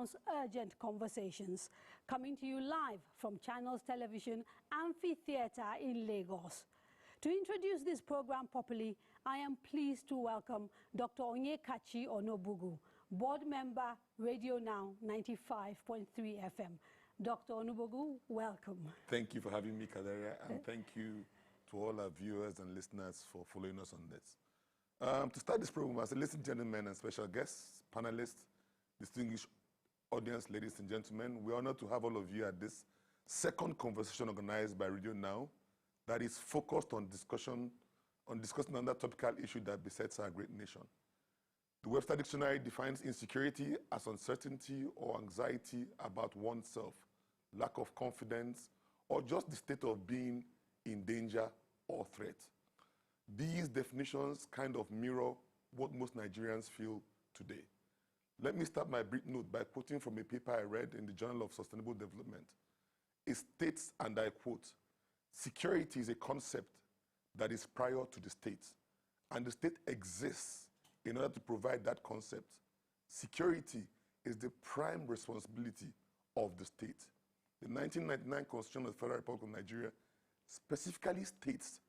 Now's Urgent Conversations, coming to you live from Channels Television Amphitheatre in Lagos. To introduce this program properly, I am pleased to welcome Dr. Onyekachi Onobugu, board member, RadioNow 95.3 FM. Dr. Onobugu, welcome. Thank you for having me, Daria, and thank you to all our viewers and listeners for following us on this. To start this program, as a ladies and gentlemen and special guests, panelists, distinguished audience, ladies and gentlemen, we're honored to have all of you at this second conversation organized by RadioNow that is focused on discussing another topical issue that besets our great nation. The Webster Dictionary defines insecurity as uncertainty or anxiety about oneself, lack of confidence, or just the state of being in danger or threat. These definitions kind of mirror what most Nigerians feel today. Let me start my brief note by quoting from a paper I read in the Journal of Sustainable Development. It states, and I quote, "Security is a concept that is prior to the state, and the state exists in order to provide that concept. Security is the prime responsibility of the state." The 1999 Constitution of the Federal Republic of Nigeria specifically states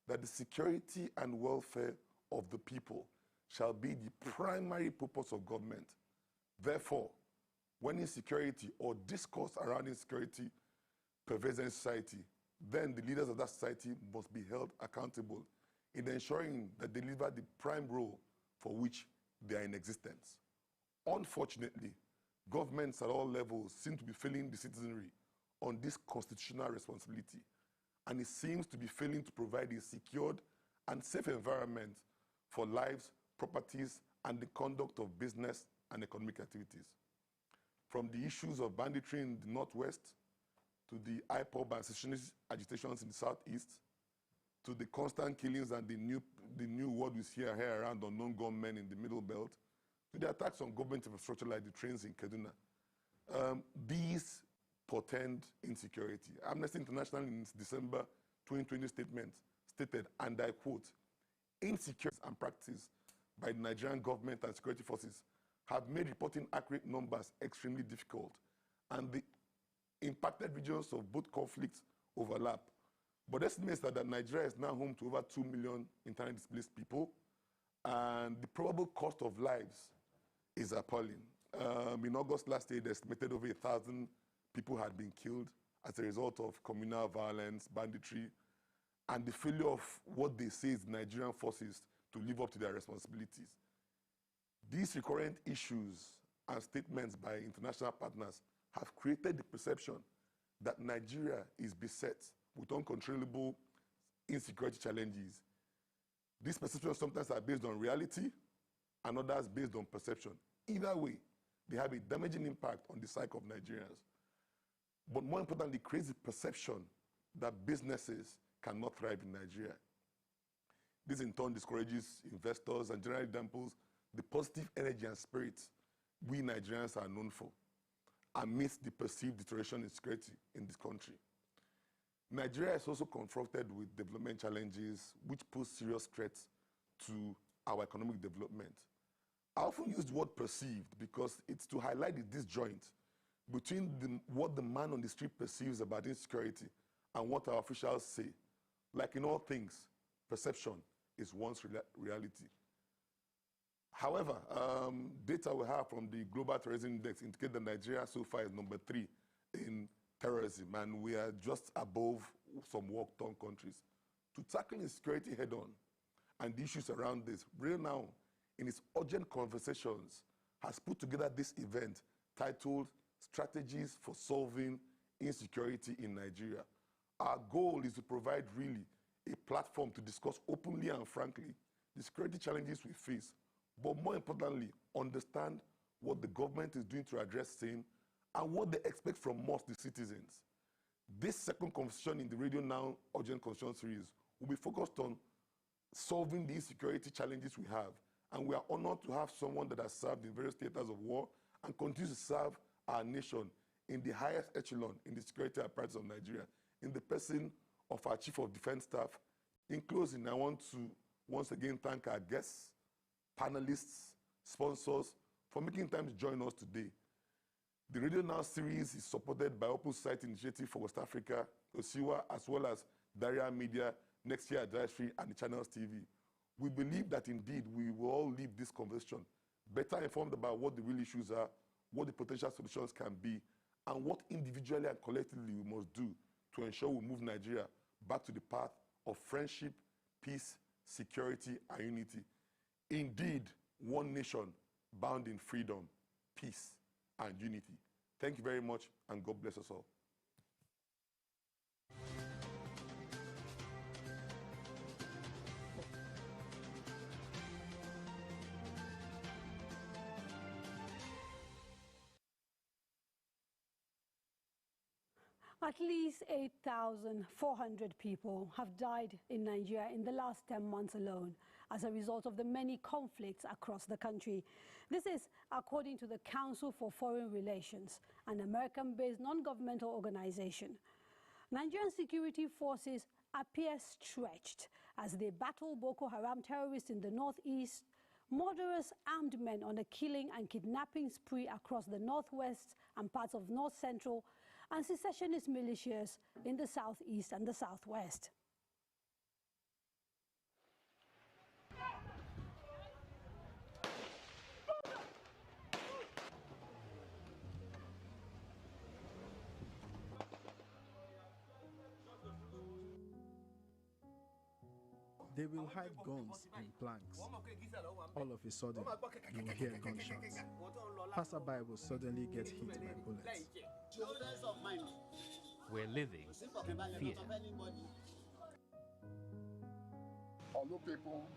that the security and welfare of the people shall be the primary purpose of government. Therefore, when insecurity or discourse around insecurity pervades any society, then the leaders of that society must be held accountable in ensuring that they deliver the prime role for which they are in existence. Unfortunately, governments at all levels seem to be failing the citizenry on this constitutional responsibility, and it seems to be failing to provide a secured and safe environment for lives, properties, and the conduct of business and economic activities. From the issues of banditry in the Northwest, to the IPOB and secessionist agitations in the Southeast, to the constant killings and the new word we see here around unknown gunmen in the Middle Belt, to the attacks on government infrastructure like the trains in Kaduna. These portend insecurity. Amnesty International in its December 2020 statement stated, and I quote, "Insecurity and practice by the Nigerian government and security forces have made reporting accurate numbers extremely difficult, and the impacted regions of both conflicts overlap. But estimates that Nigeria is now home to over 2 million internally displaced people, and the probable cost of lives is appalling. In August last year, they estimated over 1,000 people had been killed as a result of communal violence, banditry, and the failure of what they say is Nigerian forces to live up to their responsibilities. These recurrent issues and statements by international partners have created the perception that Nigeria is beset with uncontrollable insecurity challenges. These perceptions sometimes are based on reality and others based on perception. Either way, they have a damaging impact on the psyche of Nigerians. But more importantly, creates the perception that businesses cannot thrive in Nigeria. This in turn discourages investors and generally dampens the positive energy and spirit we Nigerians are known for amidst the perceived deterioration in security in this country. Nigeria is also confronted with development challenges which pose serious threats to our economic development. I often use the word perceived because it's to highlight the disjoint between what the man on the street perceives about insecurity and what our officials say. Like in all things, perception is one's reality. However, data we have from the Global Terrorism Index indicate that Nigeria so far is number 3 in terrorism, and we are just above some war-torn countries. To tackle insecurity head-on and the issues around this, RadioNow, in its urgent conversations, has put together this event titled Strategies for Solving Insecurity in Nigeria. Our goal is to provide really a platform to discuss openly and frankly the security challenges we face, but more importantly, understand what the government is doing to address same and what they expect from us, the citizens. This second conversation in the RadioNow Urgent Conversation series will be focused on solving the insecurity challenges we have, and we are honored to have someone that has served in various theaters of war and continues to serve our nation in the highest echelon in the security apparatus of Nigeria, in the person of our Chief of Defense Staff. In closing, I want to once again thank our guests, panelists, sponsors for making time to join us today. The RadioNow series is supported by Open Society Initiative for West Africa, OSIWA, as well as Daria Media, Next Year Directory, and the Channels TV. We believe that indeed we will all leave this conversation better informed about what the real issues are, what the potential solutions can be, and what individually and collectively we must do to ensure we move Nigeria back to the path of friendship, peace, security, and unity. Indeed, one nation bound in freedom, peace, and unity. Thank you very much, and God bless us all. At least 8,400 people have died in Nigeria in the last 10 months alone as a result of the many conflicts across the country. This is according to the Council for Foreign Relations, an American-based non-governmental organization. Nigerian security forces appear stretched as they battle Boko Haram terrorists in the northeast, murderous armed men on a killing and kidnapping spree across the northwest and parts of north central, and secessionist militias in the southeast and the southwest. They will hide guns in planks. All of a sudden, you will hear gunshots. Passerby will suddenly get hit by bullets. We're living in fear. Although people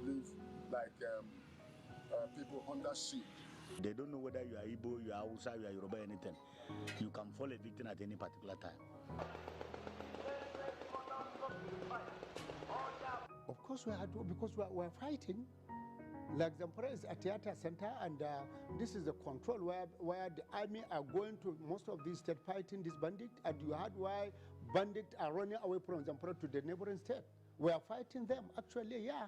live like people under siege, they don't know whether you are Igbo, you are Hausa, you are Yoruba, anything. You can fall a victim at any particular time. Of course we had to, because we're fighting. Like Zamfara is a theater center, and this is the control where the army are going to most of these states fighting this bandit, and you had why bandits are running away from Zamfara to the neighboring state. We are fighting them, actually, yeah.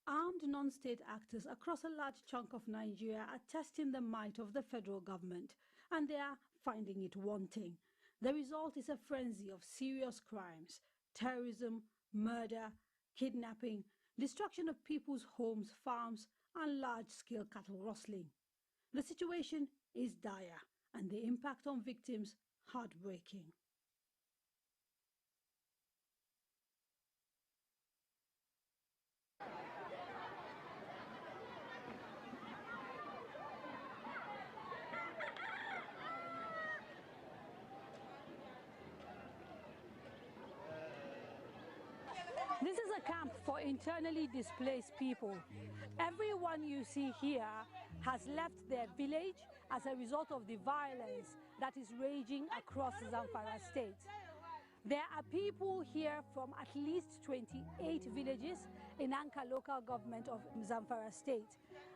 Armed non-state actors across a large chunk of Nigeria are testing the might of the federal government, and they are finding it wanting. The result is a frenzy of serious crimes: terrorism, murder, kidnapping, destruction of people's homes, farms, and large-scale cattle rustling. The situation is dire, and the impact on victims heartbreaking. This is a camp for internally displaced people. Everyone you see here has left their village as a result of the violence that is raging across Zamfara state. There are people here from at least 28 villages in Anka local government of Zamfara state.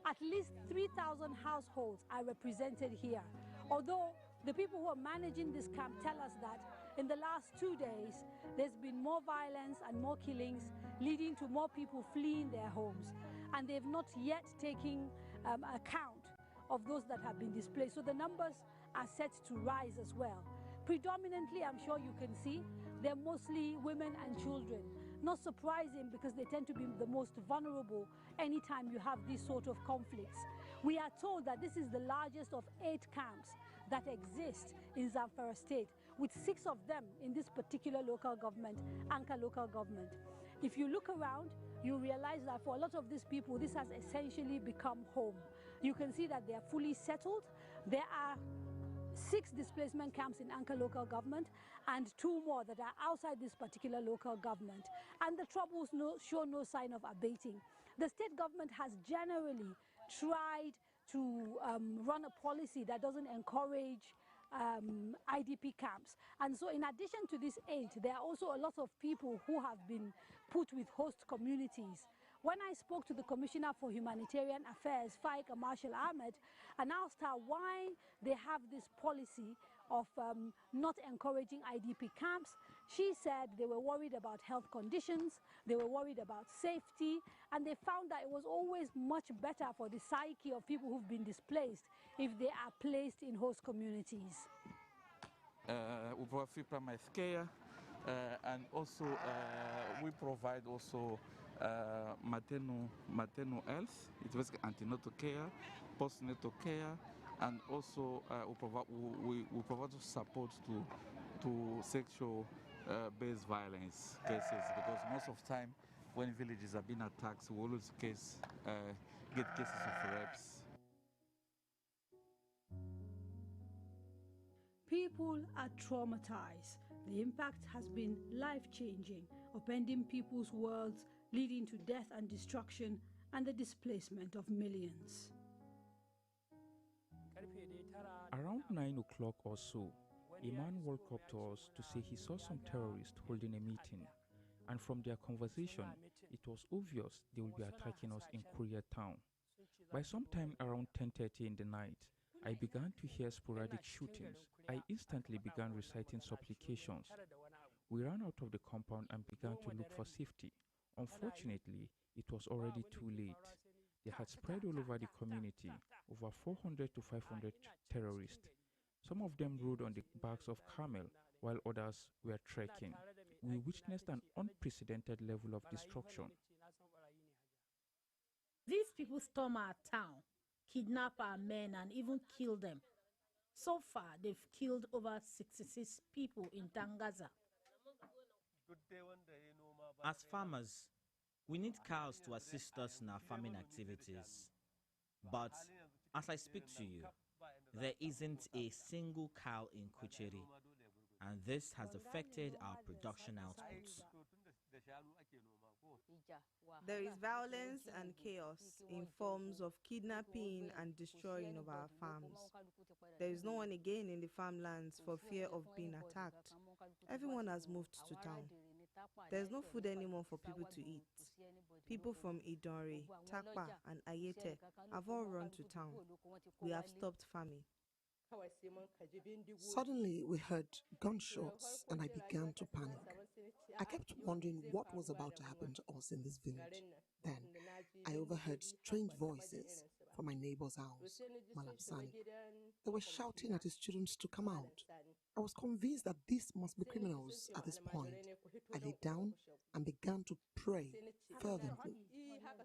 At least 3,000 households are represented here. Although the people who are managing this camp tell us that in the last 2 days, there's been more violence and more killings, leading to more people fleeing their homes. And they've not yet taken account of those that have been displaced. So the numbers are set to rise as well. Predominantly, I'm sure you can see, they're mostly women and children. Not surprising, because they tend to be the most vulnerable anytime you have these sort of conflicts. We are told that this is the largest of 8 camps that exist in Zamfara state, with 6 of them in this particular local government, Anka local government. If you look around, you realize that for a lot of these people, this has essentially become home. You can see that they are fully settled. There are 6 displacement camps in Anka local government and 2 more that are outside this particular local government. And the troubles show no sign of abating. The state government has generally tried to run a policy that doesn't encourage IDP camps. And so in addition to this aid, there are also a lot of people who have been put with host communities. When I spoke to the Commissioner for Humanitarian Affairs, Faik Marshal Ahmed, and asked her why they have this policy of not encouraging IDP camps, She said they were worried about health conditions, they were worried about safety, and they found that it was always much better for the psyche of people who've been displaced if they are placed in host communities. We provide free primary care, and also we provide also maternal health. It's basically antenatal care, postnatal care, and also we provide support to sexual based violence cases, because most of the time when villages are being attacked, we always get cases of rapes. People are traumatized. The impact has been life-changing, upending people's worlds, leading to death and destruction and the displacement of millions. Around 9 o'clock or so, a man walked up to us to say he saw some terrorists holding a meeting, and from their conversation, it was obvious they would be attacking us in Koreatown. By sometime around 10:30 in the night, I began to hear sporadic shootings. I instantly began reciting supplications. We ran out of the compound and began to look for safety. Unfortunately, it was already too late. They had spread all over the community, over 400 to 500 terrorists. Some of them rode on the backs of camel, while others were trekking. We witnessed an unprecedented level of destruction. These people storm our town, kidnap our men, and even kill them. So far, they've killed over 66 people in Tangaza. As farmers, we need cows to assist us in our farming activities. But as I speak to you, there isn't a single cow in Kucheri, and this has affected our production outputs. There is violence and chaos in forms of kidnapping and destroying of our farms. There is no one again in the farmlands for fear of being attacked. Everyone has moved to town. There is no food anymore for people to eat. People from Idori, Takpa, and Ayete have all run to town. We have stopped farming. Suddenly, we heard gunshots and I began to panic. I kept wondering what was about to happen to us in this village. Then, I overheard strange voices from my neighbor's house, Malam Sani. They were shouting at his children to come out. I was convinced that these must be criminals at this point. I lay down and began to pray fervently.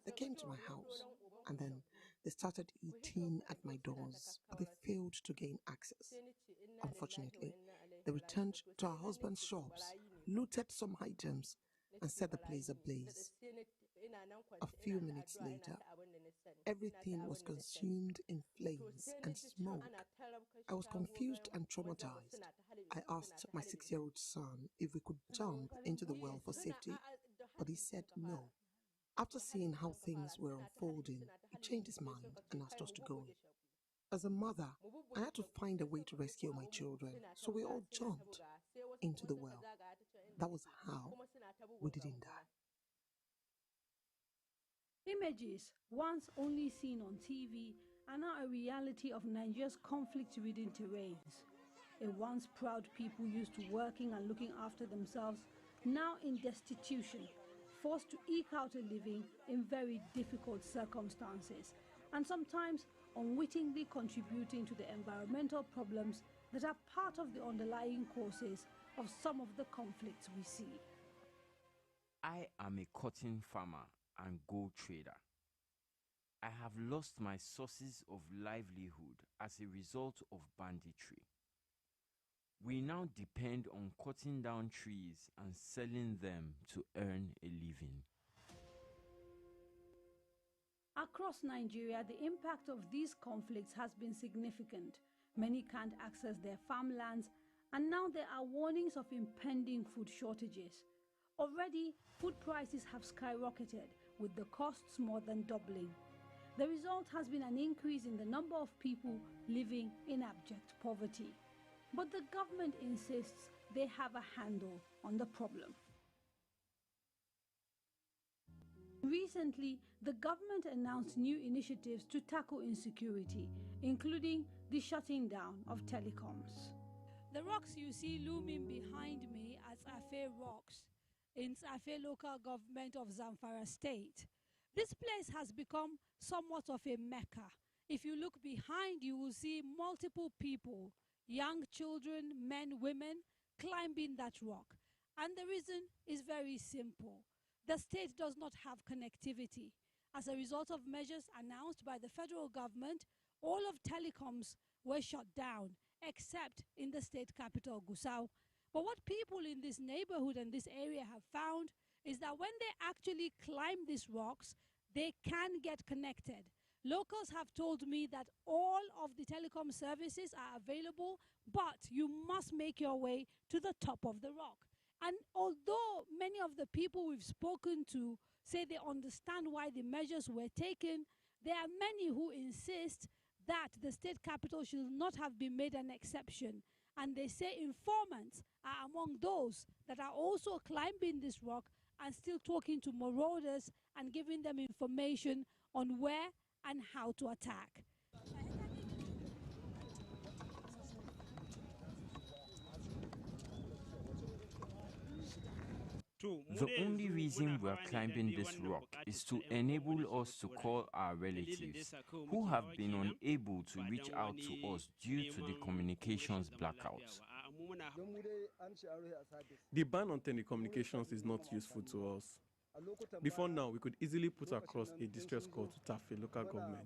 They came to my house and then they started eating at my doors, but they failed to gain access. Unfortunately, they returned to our husband's shops, looted some items, and set the place ablaze. A few minutes later, everything was consumed in flames and smoke. I was confused and traumatized. I asked my 6-year-old son if we could jump into the well for safety, but he said no. After seeing how things were unfolding, he changed his mind and asked us to go. As a mother, I had to find a way to rescue my children, so we all jumped into the well. That was how we didn't die. Images, once only seen on TV, are now a reality of Nigeria's conflict-ridden terrains. A once proud people used to working and looking after themselves, now in destitution, forced to eke out a living in very difficult circumstances, and sometimes unwittingly contributing to the environmental problems that are part of the underlying causes of some of the conflicts we see. I am a cotton farmer and gold trader. I have lost my sources of livelihood as a result of banditry. We now depend on cutting down trees and selling them to earn a living. Across Nigeria, the impact of these conflicts has been significant. Many can't access their farmlands, and now there are warnings of impending food shortages. Already, food prices have skyrocketed, with the costs more than doubling. The result has been an increase in the number of people living in abject poverty. But the government insists they have a handle on the problem. Recently, the government announced new initiatives to tackle insecurity, including the shutting down of telecoms. The rocks you see looming behind me are Afe Rocks in Afe local government of Zamfara state. This place has become somewhat of a mecca. If you look behind, you will see multiple people, young children, men, women, climbing that rock. And the reason is very simple. The state does not have connectivity. As a result of measures announced by the federal government, all of telecoms were shut down, except in the state capital, Gusau. But what people in this neighborhood and this area have found is that when they actually climb these rocks, they can get connected. Locals have told me that all of the telecom services are available, but you must make your way to the top of the rock. And although many of the people we've spoken to say they understand why the measures were taken, there are many who insist that the state capital should not have been made an exception. And they say informants are among those that are also climbing this rock and still talking to marauders and giving them information on where and how to attack. The only reason we are climbing this rock is to enable us to call our relatives who have been unable to reach out to us due to the communications blackouts. The ban on telecommunications is not useful to us. Before now, we could easily put across a distress call to Tafe local government.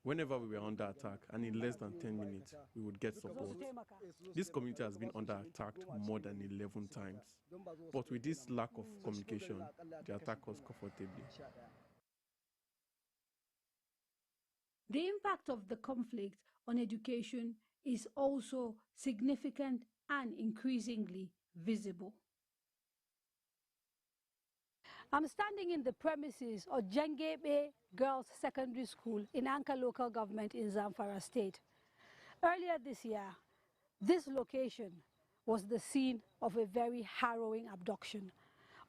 Whenever we were under attack, and in less than 10 minutes, we would get support. This community has been under attack more than 11 times. But with this lack of communication, they attack us comfortably. The impact of the conflict on education is also significant and increasingly visible. I'm standing in the premises of Jengebe Girls Secondary School in Anka local government in Zamfara state. Earlier this year, this location was the scene of a very harrowing abduction.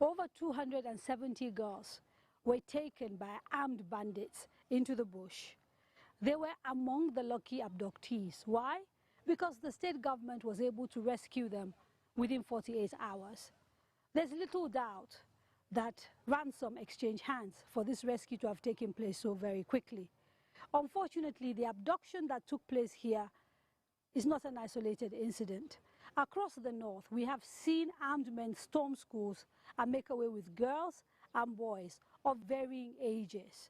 Over 270 girls were taken by armed bandits into the bush. They were among the lucky abductees. Why? Because the state government was able to rescue them within 48 hours. There's little doubt that ransom exchanged hands for this rescue to have taken place so very quickly. Unfortunately, the abduction that took place here is not an isolated incident. Across the north, we have seen armed men storm schools and make away with girls and boys of varying ages.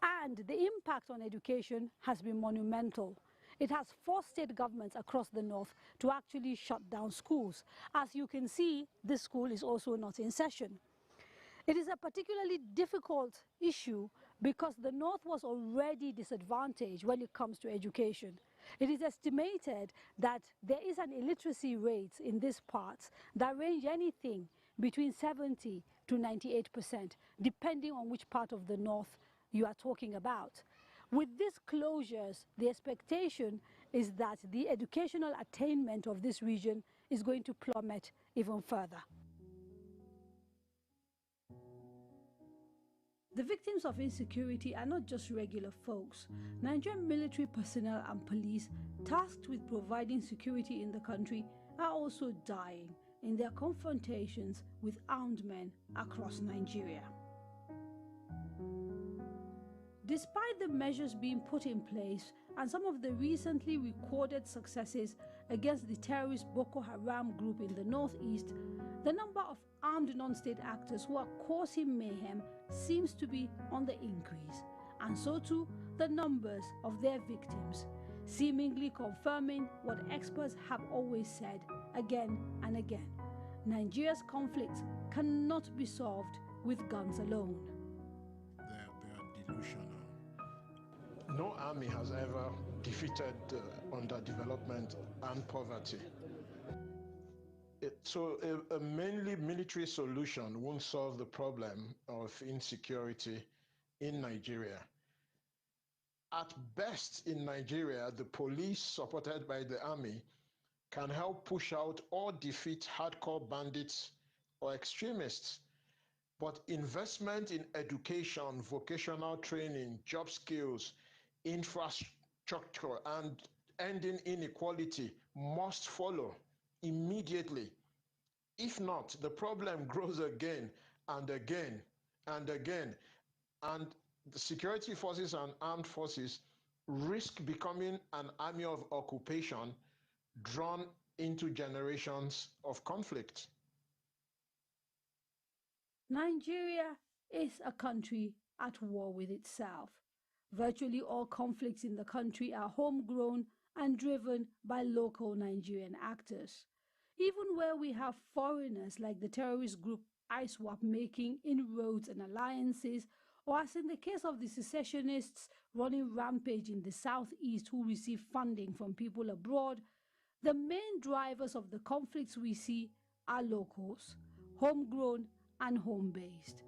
And the impact on education has been monumental. It has forced state governments across the north to actually shut down schools. As you can see, this school is also not in session. It is a particularly difficult issue because the North was already disadvantaged when it comes to education. It is estimated that there is an illiteracy rate in these parts that range anything between 70 to 98%, depending on which part of the North you are talking about. With these closures, the expectation is that the educational attainment of this region is going to plummet even further. The victims of insecurity are not just regular folks. Nigerian military personnel and police tasked with providing security in the country are also dying in their confrontations with armed men across Nigeria. Despite the measures being put in place and some of the recently recorded successes against the terrorist Boko Haram group in the northeast, the number of armed non-state actors who are causing mayhem seems to be on the increase, and so too the numbers of their victims, seemingly confirming what experts have always said again and again. Nigeria's conflicts cannot be solved with guns alone. They are delusional. No army has ever defeated underdevelopment and poverty. So a mainly military solution won't solve the problem of insecurity in Nigeria. At best in Nigeria, the police, supported by the army, can help push out or defeat hardcore bandits or extremists. But investment in education, vocational training, job skills, infrastructure, and ending inequality must follow immediately. If not, the problem grows again and again and again, and the security forces and armed forces risk becoming an army of occupation drawn into generations of conflict. Nigeria is a country at war with itself. Virtually all conflicts in the country are homegrown and driven by local Nigerian actors. Even where we have foreigners like the terrorist group ISWAP making inroads and alliances, or as in the case of the secessionists running rampage in the southeast who receive funding from people abroad, the main drivers of the conflicts we see are locals, homegrown and home-based.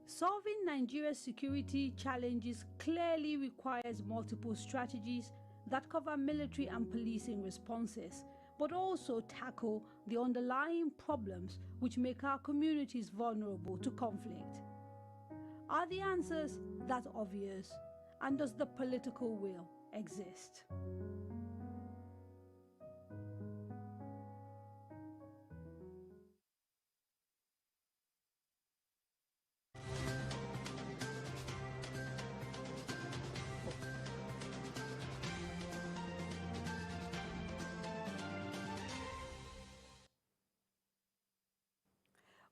Solving Nigeria's security challenges clearly requires multiple strategies that cover military and policing responses, but also tackle the underlying problems which make our communities vulnerable to conflict. Are the answers that obvious, and does the political will exist?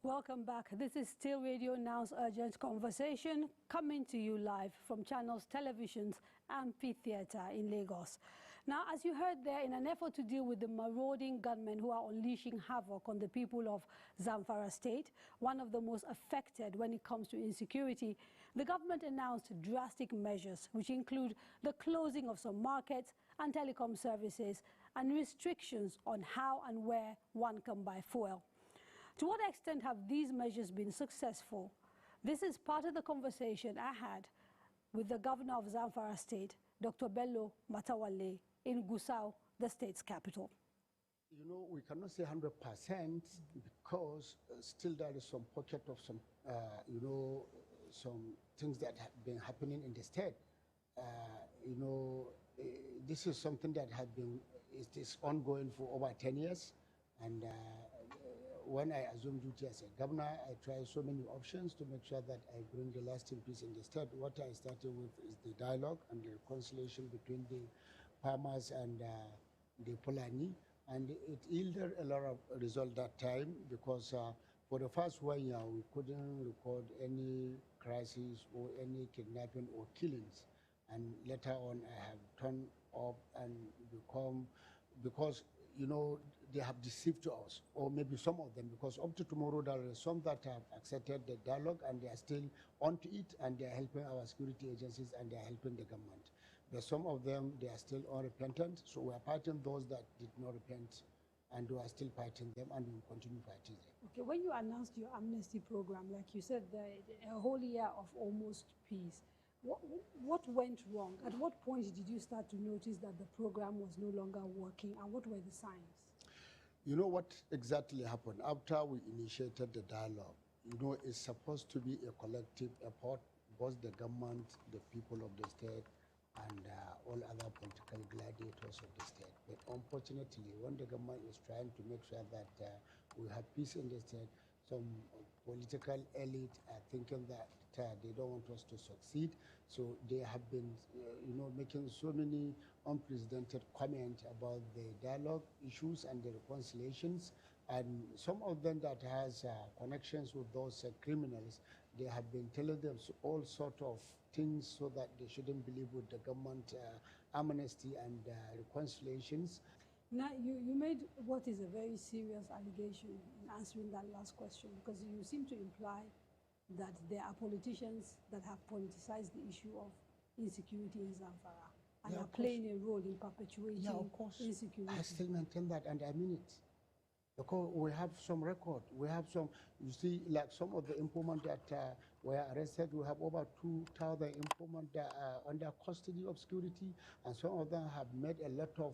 Welcome back. This is still RadioNow's Urgent Conversation, coming to you live from Channels Television's Amphitheatre in Lagos. Now, as you heard there, in an effort to deal with the marauding gunmen who are unleashing havoc on the people of Zamfara state, one of the most affected when it comes to insecurity, the government announced drastic measures which include the closing of some markets and telecom services and restrictions on how and where one can buy fuel. To what extent have these measures been successful? This is part of the conversation I had with the governor of Zamfara state, Dr. Bello Matawalle, in Gusau, the state's capital. You know, we cannot say 100% because still there is some pocket of some, some things that have been happening in the state. This is something that has been, it is ongoing for over 10 years. And when I assumed duty as a governor, I tried so many options to make sure that I bring the lasting peace in the state. What I started with is the dialogue and the reconciliation between the farmers and the Fulani, and it yielded a lot of result that time because for the first 1 year we couldn't record any crisis or any kidnapping or killings, and later on I have turned up and become, because they have deceived to us, or maybe some of them, because up to tomorrow there are some that have accepted the dialogue and they are still onto it, and they are helping our security agencies and they are helping the government. But some of them, they are still unrepentant, so we are fighting those that did not repent, and we are still fighting them, and we will continue fighting them. Okay, when you announced your amnesty program, like you said, a whole year of almost peace, what went wrong? At what point did you start to notice that the program was no longer working, and what were the signs? You know what exactly happened after we initiated the dialogue? It's supposed to be a collective effort, both the government, the people of the state, and all other political gladiators of the state. But unfortunately, when the government is trying to make sure that we have peace in the state, some political elite are thinking that they don't want us to succeed. So they have been, making so many unprecedented comments about the dialogue issues and the reconciliations. And some of them that has connections with those criminals, they have been telling them all sorts of things so that they shouldn't believe with the government amnesty and reconciliations. Now, you made what is a very serious allegation in answering that last question, because you seem to imply that there are politicians that have politicized the issue of insecurity in Zamfara and are playing a role in perpetuating insecurity. I still maintain that, and I mean it. Because we have some record. We have some, you see, like some of the informants that were arrested, we have over 2,000 informants that are under custody of security, and some of them have made a lot of,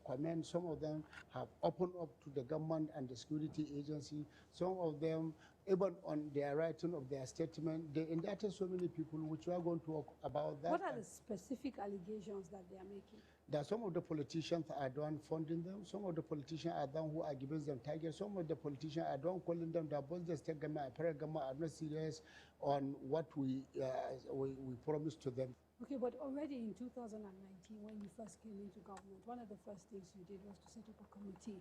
comments. Some of them have opened up to the government and the security agency. Some of them even on their writing of their statement, they indicted so many people, which we are going to talk about that. What are the specific allegations that they are making? That some of the politicians are the one funding them, some of the politicians are the one who are giving them targets, some of the politicians are the one calling them that both the state government and federal government are not serious on what we promised to them. Okay, but already in 2019, when you first came into government, one of the first things you did was to set up a committee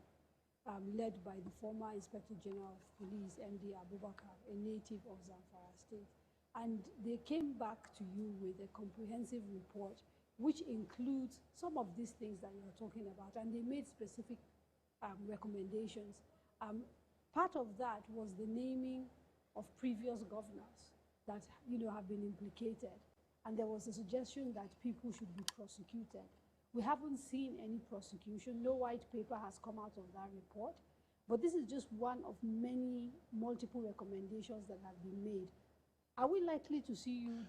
led by the former Inspector General of Police, MD Abubakar, a native of Zamfara State. And they came back to you with a comprehensive report which includes some of these things that you're talking about, and they made specific recommendations. Part of that was the naming of previous governors that have been implicated, and there was a suggestion that people should be prosecuted. We haven't seen any prosecution. No white paper has come out of that report, but this is just one of many multiple recommendations that have been made. Are we likely to see you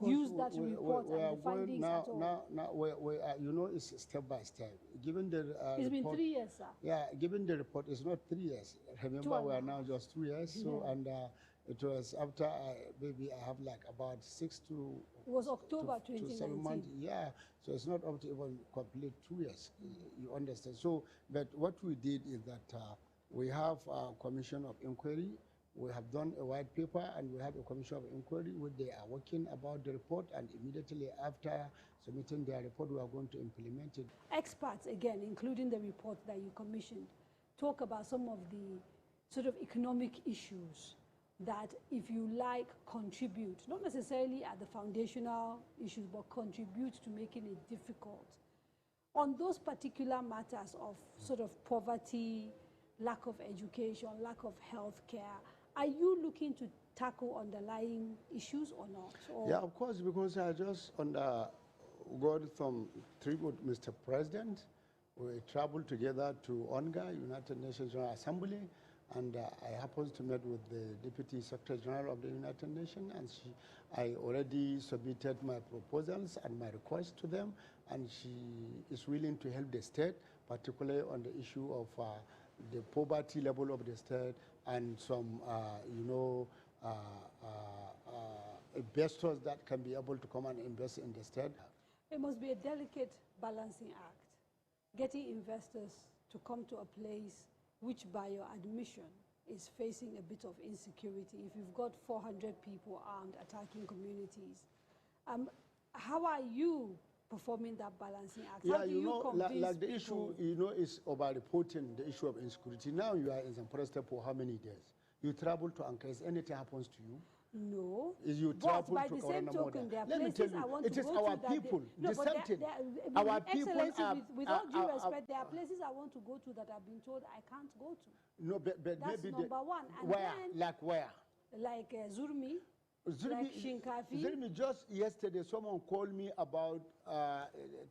use that report and the findings at all? Now, it's step by step. Given the it's been 3 years, sir. Yeah, given the report, it's not 3 years. Remember, we are now just 2 years. Yeah. So, and it was after maybe I have like about 6 to... It was October 2019. To 7 months, yeah. So it's not up to even complete 2 years. You understand? So, but what we did is that we have a commission of inquiry. We have done a white paper, and we have a commission of inquiry where they are working about the report, and immediately after submitting their report, we are going to implement it. Experts, again, including the report that you commissioned, talk about some of the sort of economic issues that, if you like, contribute, not necessarily at the foundational issues, but contribute to making it difficult. On those particular matters of sort of poverty, lack of education, lack of health care, are you looking to tackle underlying issues or not? Or yeah, of course, because I just got some tribute, Mr. President. We traveled together to ONGA, United Nations General Assembly, and I happened to meet with the Deputy Secretary General of the United Nations, and I already submitted my proposals and my requests to them, and she is willing to help the state, particularly on the issue of the poverty level of the state and some, investors that can be able to come and invest in the state. It must be a delicate balancing act, getting investors to come to a place which, by your admission, is facing a bit of insecurity. If you've got 400 people armed attacking communities, how are you performing that balancing act? Yeah, how do you convince like the people? issue, is about reporting the issue of insecurity. Now you are in Zamfara State for how many days? You travel to Ankara. Anything happens to you? No. Is you travel by to the same token, there are places I want it to is go our to people. No, but our people are, with all due respect, there are places I want to go to that I've been told I can't go to. No, but that's maybe number one. And where? then, like where? Like Zurmi. Like Shinkafi. Zurmi, just yesterday, someone called me about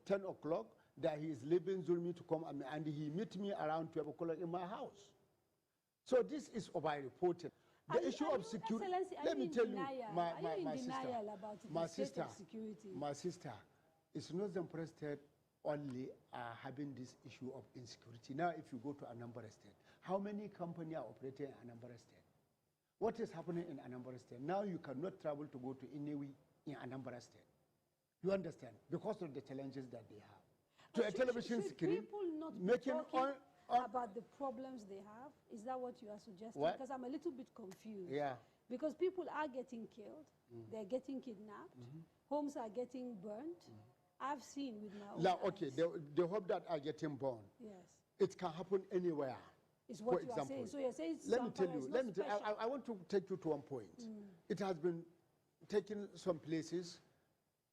10 o'clock that he is leaving Zurmi to come, and he met me around 12 o'clock in my house. So this is over reported. The issue of security. Let me tell you, my sister, it's not Zamfara State only having this issue of insecurity. Now, if you go to Anambra State, how many companies are operating in Anambra State? What is happening in Anambra State? Now you cannot travel to go to Inewi in Anambra State. You understand? Because of the challenges that they have. To a television screen, people not making talking about the problems they have? Is that what you are suggesting? What? Because I'm a little bit confused. Yeah. Because people are getting killed, they're getting kidnapped, homes are getting burnt. I've seen with my own eyes. Okay, the hope that are getting burned. Yes. It can happen anywhere. Is what For you example, are saying. So you're saying let me tell you, I want to take you to one point. It has been taken some places,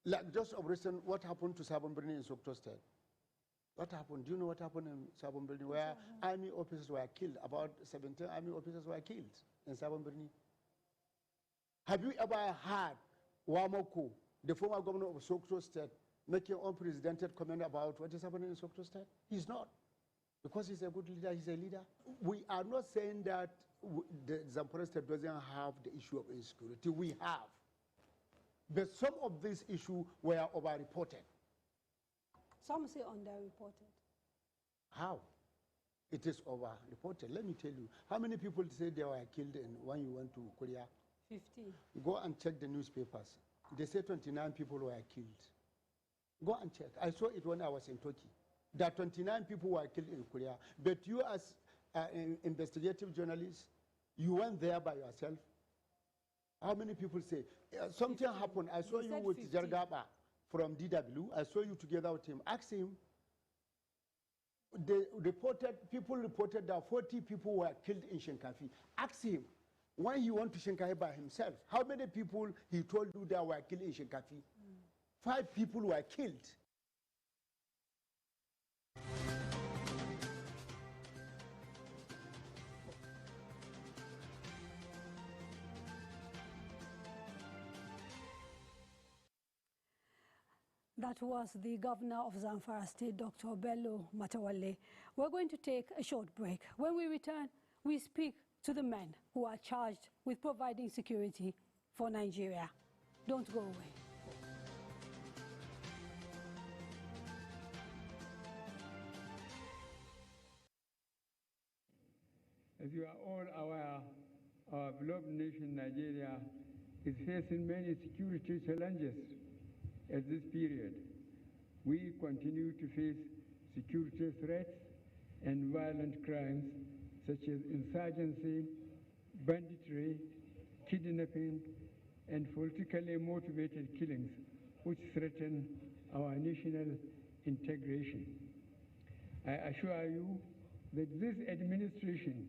like just of recent, what happened to Sabon Birni in Sokoto State? What happened? Do you know what happened in Sabon Birni, where army officers were killed? About 17 army officers were killed in Sabon Birni. Have you ever heard Wamoko, the former governor of Sokoto State, making unprecedented comment about what is happening in Sokoto State? He's not. Because he's a good leader, he's a leader. We are not saying that the Zamfara State doesn't have the issue of insecurity. We have. But some of these issues were over-reported. Some say underreported. How? it is over-reported. Let me tell you, how many people say they were killed when you went to Korea? 50. Go and check the newspapers. They say 29 people were killed. Go and check. I saw it when I was in Turkey. That 29 people were killed in Korea. But you as investigative journalists, you went there by yourself. How many people say? Something happened. I saw you with Jargaba from DW. I saw you together with him. Ask him. People reported that 40 people were killed in Shinkafi. Ask him. When he went to Shinkafi by himself, how many people he told you that were killed in Shinkafi? 5 people were killed. That was the governor of Zamfara State, Dr. Bello Matawalle. We're going to take a short break. When we return, we speak to the men who are charged with providing security for Nigeria. Don't go away. As you are all aware, our beloved nation, Nigeria, is facing many security challenges at this period. We continue to face security threats and violent crimes such as insurgency, banditry, kidnapping, and politically motivated killings, which threaten our national integration. I assure you that this administration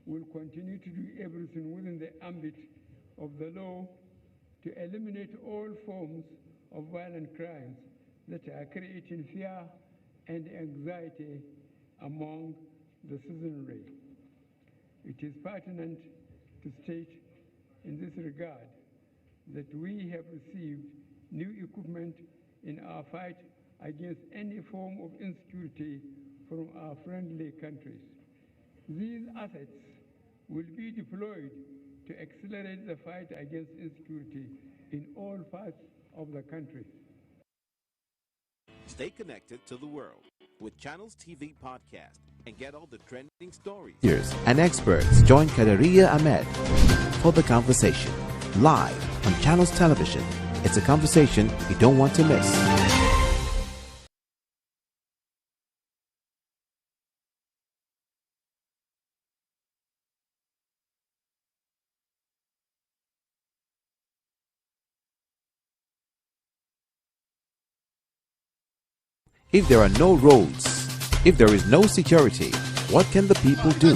will continue to do everything within the ambit of the law to eliminate all forms of violent crimes that are creating fear and anxiety among the citizenry. It is pertinent to state in this regard that we have received new equipment in our fight against any form of insecurity from our friendly countries. These assets will be deployed to accelerate the fight against insecurity in all parts of the country. Stay connected to the world with Channels TV podcast and get all the trending stories. And experts join Daria Ahmed for the conversation live on Channels Television. It's a conversation you don't want to miss. If there are no roads, if there is no security, what can the people do?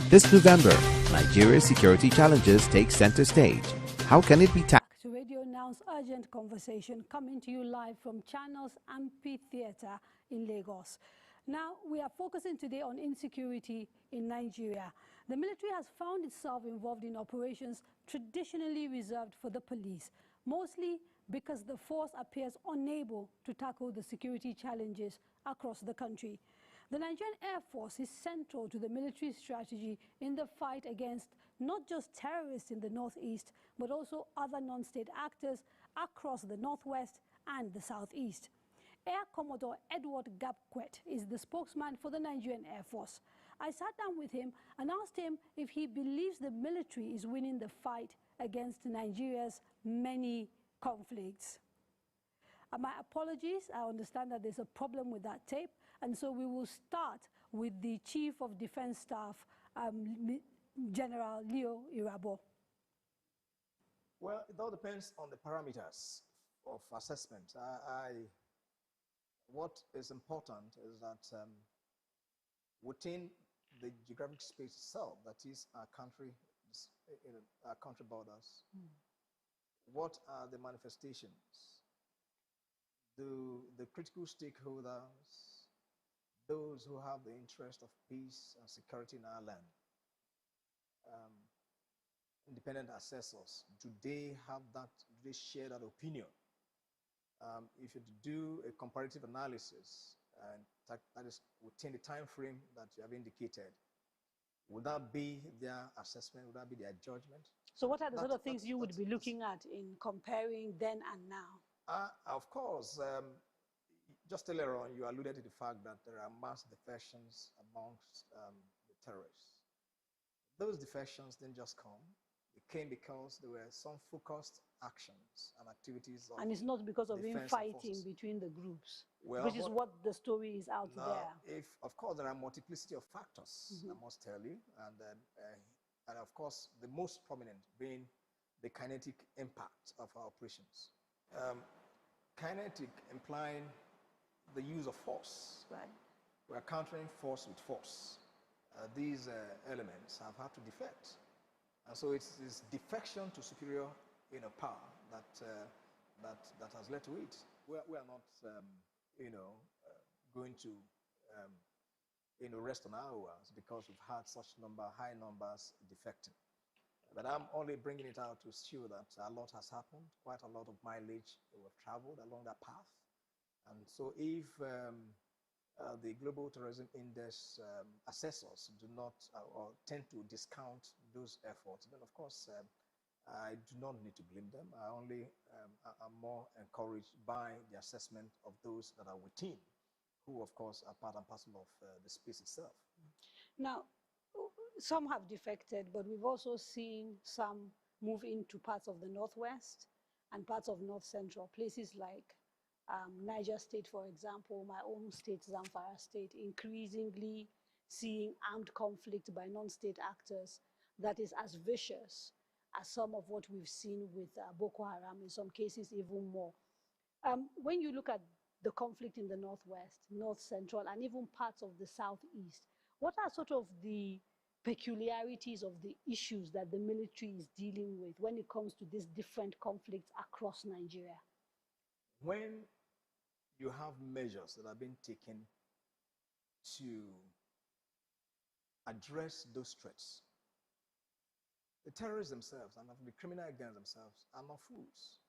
This November, Nigeria's security challenges take center stage. How can it be tackled? To RadioNow's urgent conversation, coming to you live from Channels Amphitheatre in Lagos. Now, we are focusing today on insecurity in Nigeria. The military has found itself involved in operations traditionally reserved for the police, mostly because the force appears unable to tackle the security challenges across the country. The Nigerian Air Force is central to the military strategy in the fight against not just terrorists in the northeast, but also other non-state actors across the northwest and the southeast. Air Commodore Edward Gapquet is the spokesman for the Nigerian Air Force. I sat down with him and asked him if he believes the military is winning the fight against Nigeria's many conflicts. My apologies, I understand that there's a problem with that tape, and so we will start with the Chief of Defense Staff, General Leo Irabor. Well, it all depends on the parameters of assessment. What is important is that within the geographic space itself, that is our country borders, what are the manifestations? Do the critical stakeholders, those who have the interest of peace and security in our land, independent assessors, do they have that, do they share that opinion? If you do a comparative analysis, and that is within the time frame that you have indicated, would that be their assessment? Would that be their judgment? So what are the sort of things you would be looking at in comparing then and now? Of course, just earlier on, you alluded to the fact that there are mass defections amongst the terrorists. Those defections didn't just come. They came because there were some focused actions and activities. And it's not because of infighting between the groups, which is what the story is out there. Of course, there are multiplicity of factors, I must tell you, and of course, the most prominent being the kinetic impact of our operations. Kinetic implying the use of force. Right. We are countering force with force. These elements have had to defect. And so it's this defection to superior power that has led to it. We are not going to rest on our oars because we've had such high numbers defecting. But I'm only bringing it out to show that a lot has happened, quite a lot of mileage we've traveled along that path. And so if the Global Terrorism Index assessors do not or tend to discount those efforts, then of course I do not need to blame them. I only am more encouraged by the assessment of those that are within, who of course are part and parcel of the space itself. Now, some have defected, but we've also seen some move into parts of the Northwest and parts of North Central, places like Niger State, for example, my own state, Zamfara State, increasingly seeing armed conflict by non-state actors that is as vicious as some of what we've seen with Boko Haram, in some cases even more. When you look at the conflict in the Northwest, North Central, and even parts of the Southeast, what are sort of the peculiarities of the issues that the military is dealing with when it comes to these different conflicts across Nigeria? When you have measures that have been taken to address those threats, the terrorists themselves and the criminal gangs themselves are not fools.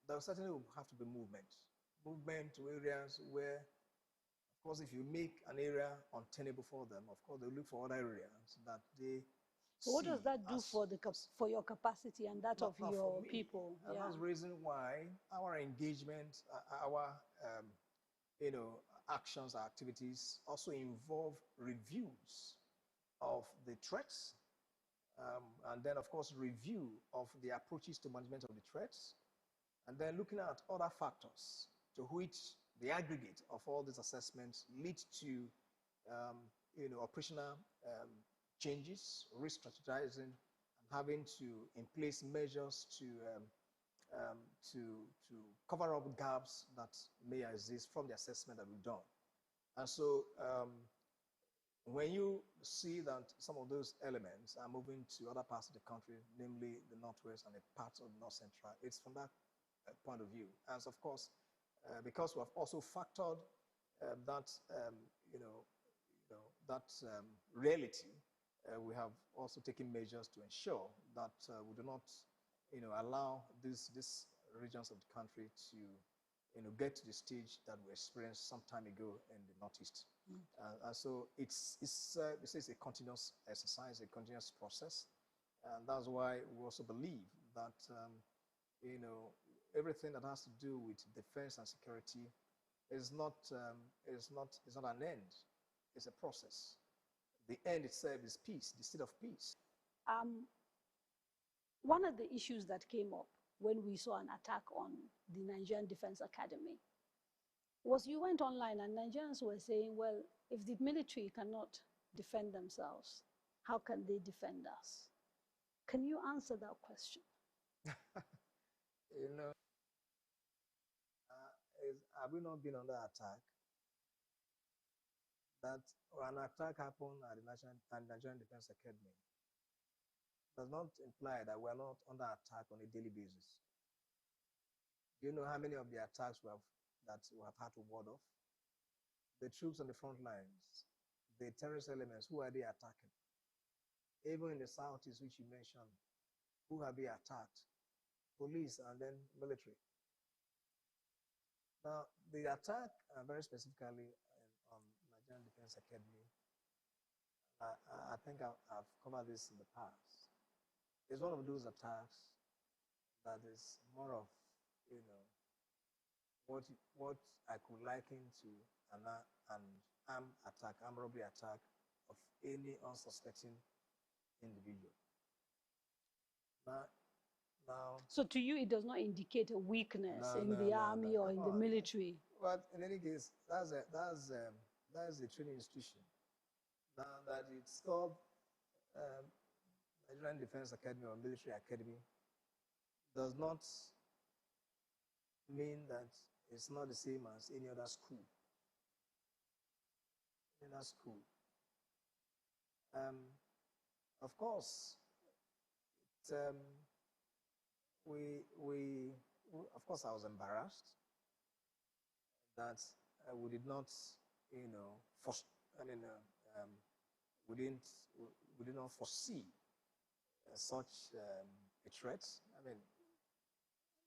There certainly will have to be movement to areas where, of course, if you make an area untenable for them, of course, they'll look for other areas that they. So what does that do for your capacity and that of your people? And that's the reason why our engagement, our actions, our activities also involve reviews of the threats, and then of course review of the approaches to management of the threats, and then looking at other factors to which the aggregate of all these assessments lead to operational changes, re-strategizing, and having to in place measures to cover up gaps that may exist from the assessment that we've done. And so when you see that some of those elements are moving to other parts of the country, namely the Northwest and the parts of the North Central, it's from that point of view. And of course, because we have also factored that reality, we have also taken measures to ensure that we do not allow these regions of the country to get to the stage that we experienced some time ago in the Northeast. And so it's a continuous exercise, a continuous process, and that's why we also believe that everything that has to do with defense and security is not an end; it's a process. The end itself is peace, the state of peace. One of the issues that came up when we saw an attack on the Nigerian Defense Academy was you went online and Nigerians were saying, well, if the military cannot defend themselves, how can they defend us? Can you answer that question? Have we not been under attack? That an attack happened at the Nigerian Defense Academy does not imply that we are not under attack on a daily basis. Do you know how many of the attacks we have had to ward off? The troops on the front lines, the terrorist elements, who are they attacking? Even in the Southeast, which you mentioned, who have they attacked? Police and then military. Now, the attack, very specifically on Nigerian Defense Academy, I think I've covered this in the past. It's one of those attacks that is more of, what I could liken to an armed attack, armed robbery attack of any unsuspecting individual. Now, so to you, it does not indicate a weakness in the army or in the military. But in any case, that's a training institution. Now that it's called Nigerian Defense Academy or Military Academy, does not mean that it's not the same as any other school. Any other school. Of course, of course, I was embarrassed that we did not, we did not foresee such a threat. I mean,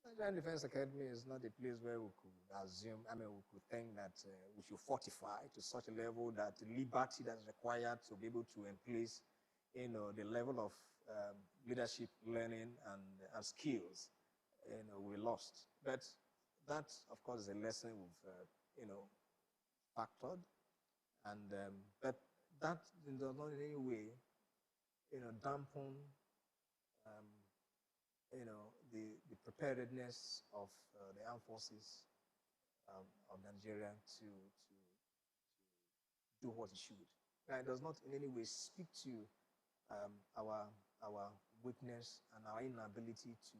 Nigerian Defense Academy is not a place where we could assume, we could think that we should fortify to such a level that the liberty that's required to be able to embrace, the level of leadership, learning, and skills, we lost. But that, of course, is a lesson we've, factored. And but that does not in any way, dampen, the preparedness of the armed forces of Nigeria to do what it should. And it does not in any way speak to our weakness and our inability to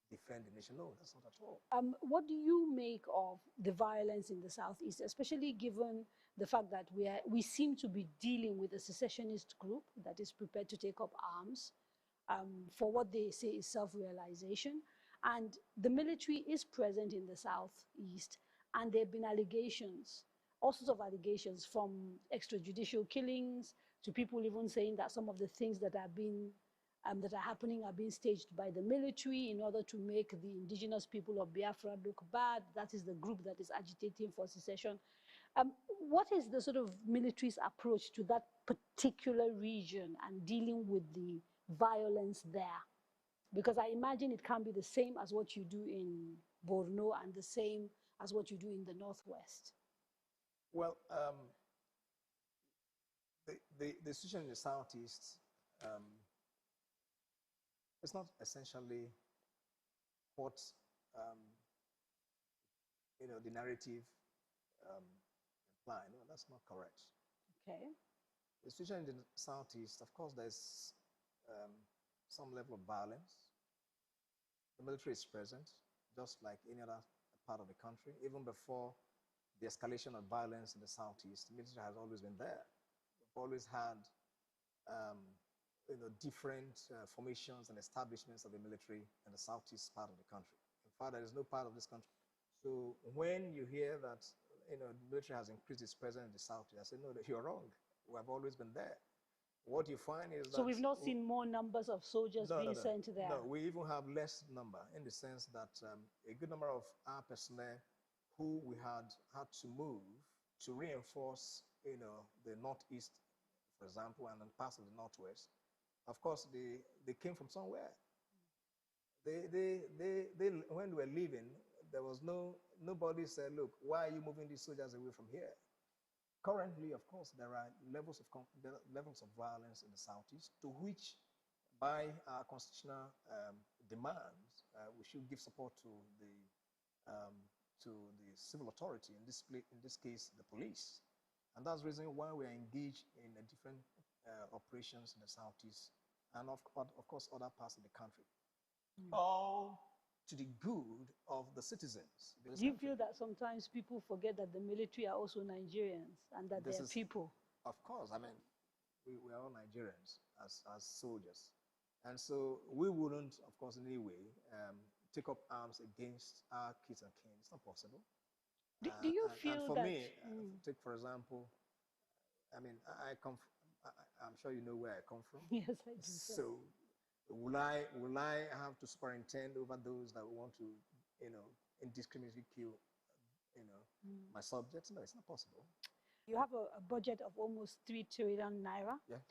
defend the nation. No, that's not at all. What do you make of the violence in the Southeast, especially given the fact that we seem to be dealing with a secessionist group that is prepared to take up arms for what they say is self-realization, and the military is present in the Southeast, and there have been allegations, all sorts of allegations, from extrajudicial killings to people even saying that some of the things that are happening are being staged by the military in order to make the indigenous people of Biafra look bad. That is the group that is agitating for secession. What is the sort of military's approach to that particular region and dealing with the violence there? Because I imagine it can't be the same as what you do in Borno and the same as what you do in the Northwest. Well, the situation in the Southeast, it's not essentially what the narrative imply. No, that's not correct. Okay. The situation in the Southeast, of course, there's some level of violence. The military is present, just like any other part of the country. Even before the escalation of violence in the Southeast, the military has always been there. We've always had different formations and establishments of the military in the Southeast part of the country. In fact, there is no part of this country. So when you hear that the military has increased its presence in the Southeast, I say, no, you're wrong. We have always been there. What you find is that... So we've not seen more numbers of soldiers being sent there? No, we even have less number in the sense that a good number of our personnel who we had to move to reinforce, the Northeast, for example, and parts of the Northwest. Of course, they came from somewhere. When they were leaving, there was nobody said, look, why are you moving these soldiers away from here? Currently, of course, there are levels of violence in the Southeast, to which, by our constitutional demands, we should give support to the civil authority, in this case, the police. And that's the reason why we are engaged in different operations in the Southeast, and of course, other parts of the country. All to the good of the citizens. Do you feel that sometimes people forget that the military are also Nigerians and that they are people? Of course. I mean, we are all Nigerians as soldiers. And so we wouldn't, of course, in any way, take up arms against our kids and kin. It's not possible. Do you feel and for that... me, take for example, I mean, I'm sure you know where I come from. Yes, I do. So will I have to superintend over those that want to, indiscriminately kill, my subjects? No, it's not possible. You have a budget of almost 3 trillion naira. Yeah.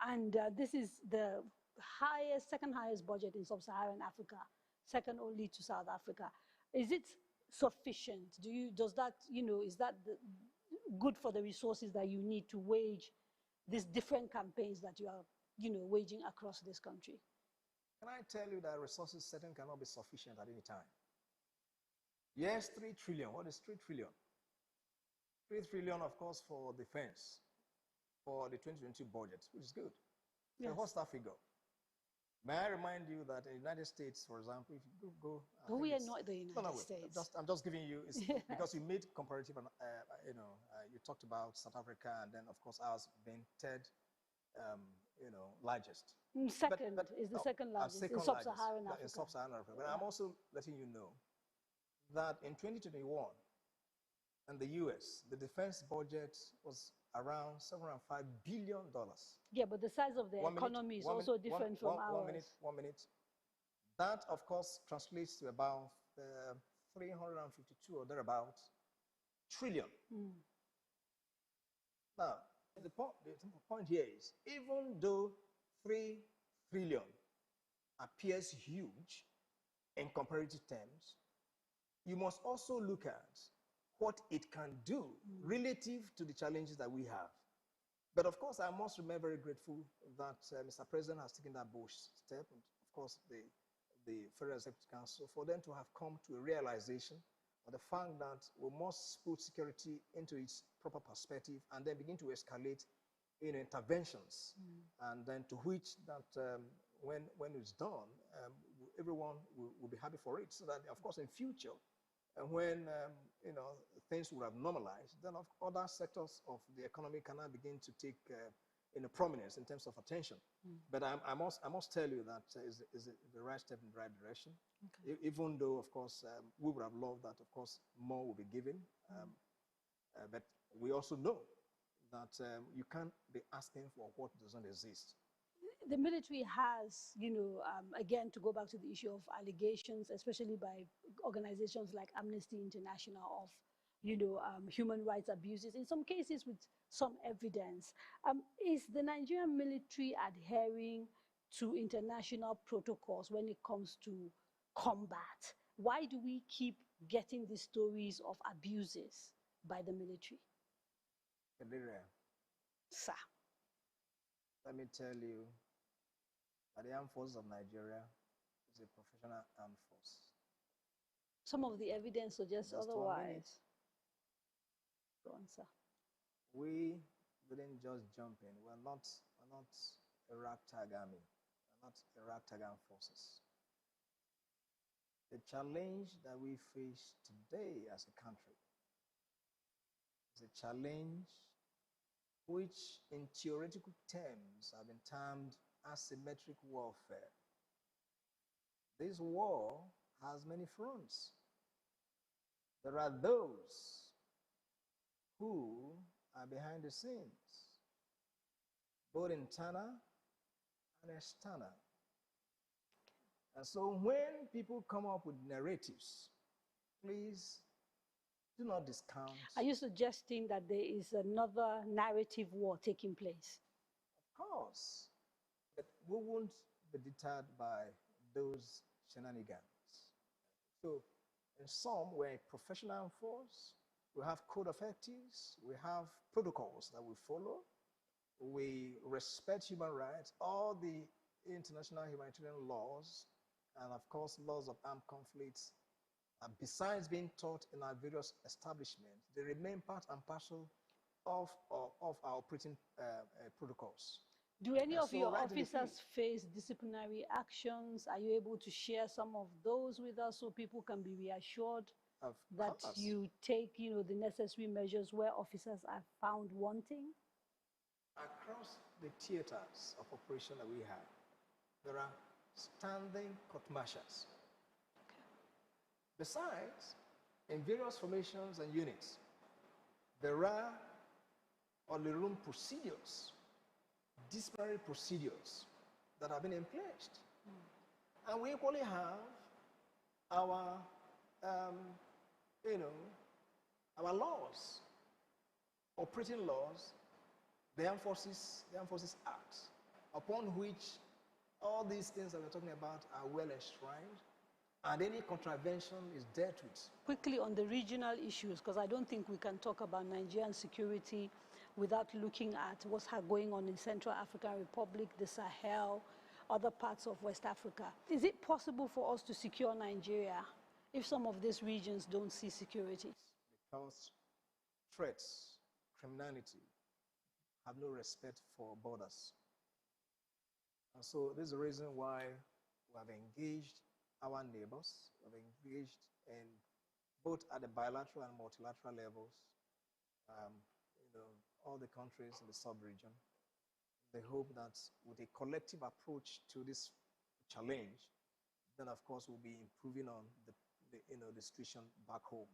And this is the second highest budget in sub-Saharan Africa, second only to South Africa. Is it sufficient? Does that, is that good for the resources that you need to wage these different campaigns that you are, waging across this country? Can I tell you that resources certainly cannot be sufficient at any time? Yes, 3 trillion. What is 3 trillion? 3 trillion, of course, for defense, for the 2020 budget, which is good. Yes. And what's that figure? May I remind you that in the United States, for example, if you go... But we are not the United States. I'm just giving you, because you made comparative, you talked about South Africa, and then, of course, ours being third, largest. Second, is the second largest in Sub-Saharan Africa. In Sub-Saharan Africa. But I'm also letting you know that in 2021, in the US, the defense budget was around $705 billion. Yeah, but the size of the economy is also different from ours. 1 minute. That, of course, translates to about 352 or thereabout trillion. Now, the point here is, even though 3 trillion appears huge in comparative terms, you must also look at what it can do relative to the challenges that we have. But of course, I must remain very grateful that Mr. President has taken that bold step, and of course, the Federal Executive Council, for them to have come to a realization of the fact that we must put security into its proper perspective and then begin to escalate in interventions, and then to which that when it's done, everyone will be happy for it, so that, of course, in future, when things would have normalized, then other sectors of the economy can now begin to take prominence in terms of attention. But I must tell you that is the right step in the right direction. Okay. Even though, of course, we would have loved that, of course, more will be given. But we also know that you can't be asking for what doesn't exist. The military has, again, to go back to the issue of allegations, especially by organizations like Amnesty International, of, human rights abuses, in some cases with some evidence. Is the Nigerian military adhering to international protocols when it comes to combat? Why do we keep getting these stories of abuses by the military? Daria, sir, let me tell you that the Armed Forces of Nigeria is a professional armed force. Some of the evidence suggests otherwise. Go on, sir. We didn't just jump in. We're not a ragtag army. We're not a ragtag armed forces. The challenge that we face today as a country is a challenge which, in theoretical terms, have been termed asymmetric warfare. This war has many fronts. There are those who are behind the scenes, both internal and external. And so when people come up with narratives, please do not discount. Are you suggesting that there is another narrative war taking place? Of course. But we won't be deterred by those shenanigans. So, in sum, we're a professional force. We have code of ethics. We have protocols that we follow. We respect human rights, all the international humanitarian laws, and of course, laws of armed conflicts. Besides being taught in our various establishments, they remain part and parcel of our operating protocols. Do any of your officers face disciplinary actions? Are you able to share some of those with us so people can be reassured that you take, the necessary measures where officers are found wanting? Across the theaters of operation that we have, there are standing court-martials. Besides, in various formations and units, there are on-the-room procedures, disciplinary procedures that have been in place. And we equally have our, our laws, operating laws, the Armed Forces Act, upon which all these things that we're talking about are well enshrined. and any contravention is dealt with. Quickly on the regional issues, because I don't think we can talk about Nigerian security without looking at what's going on in Central African Republic, the Sahel, other parts of West Africa. Is it possible for us to secure Nigeria if some of these regions don't see security? Because threats, criminality, have no respect for borders. And so this is the reason why we have engaged our neighbors, we have engaged in both at the bilateral and multilateral levels, all the countries in the sub-region. They hope that with a collective approach to this challenge, then of course we'll be improving on the situation back home.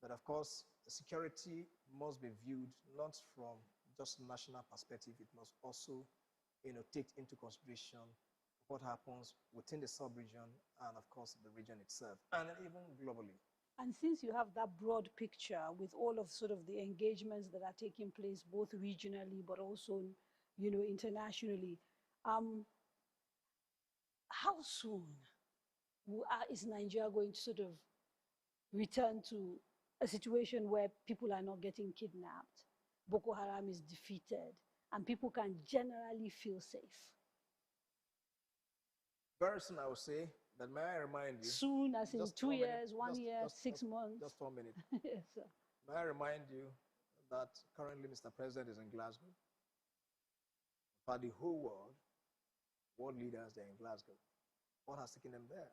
But of course, the security must be viewed not from just national perspective. It must also, take into consideration what happens within the sub-region and of course the region itself, and even globally. And since you have that broad picture with all of sort of the engagements that are taking place both regionally but also, internationally, how soon is Nigeria going to sort of return to a situation where people are not getting kidnapped, Boko Haram is defeated, and people can generally feel safe? Very soon, I would say. But may I remind you? Soon, as in 2 years, 1 year, 6 months? Just 1 minute. Yes, sir. May I remind you that currently Mr. President is in Glasgow. For the whole world leaders, they're in Glasgow. What has taken them there?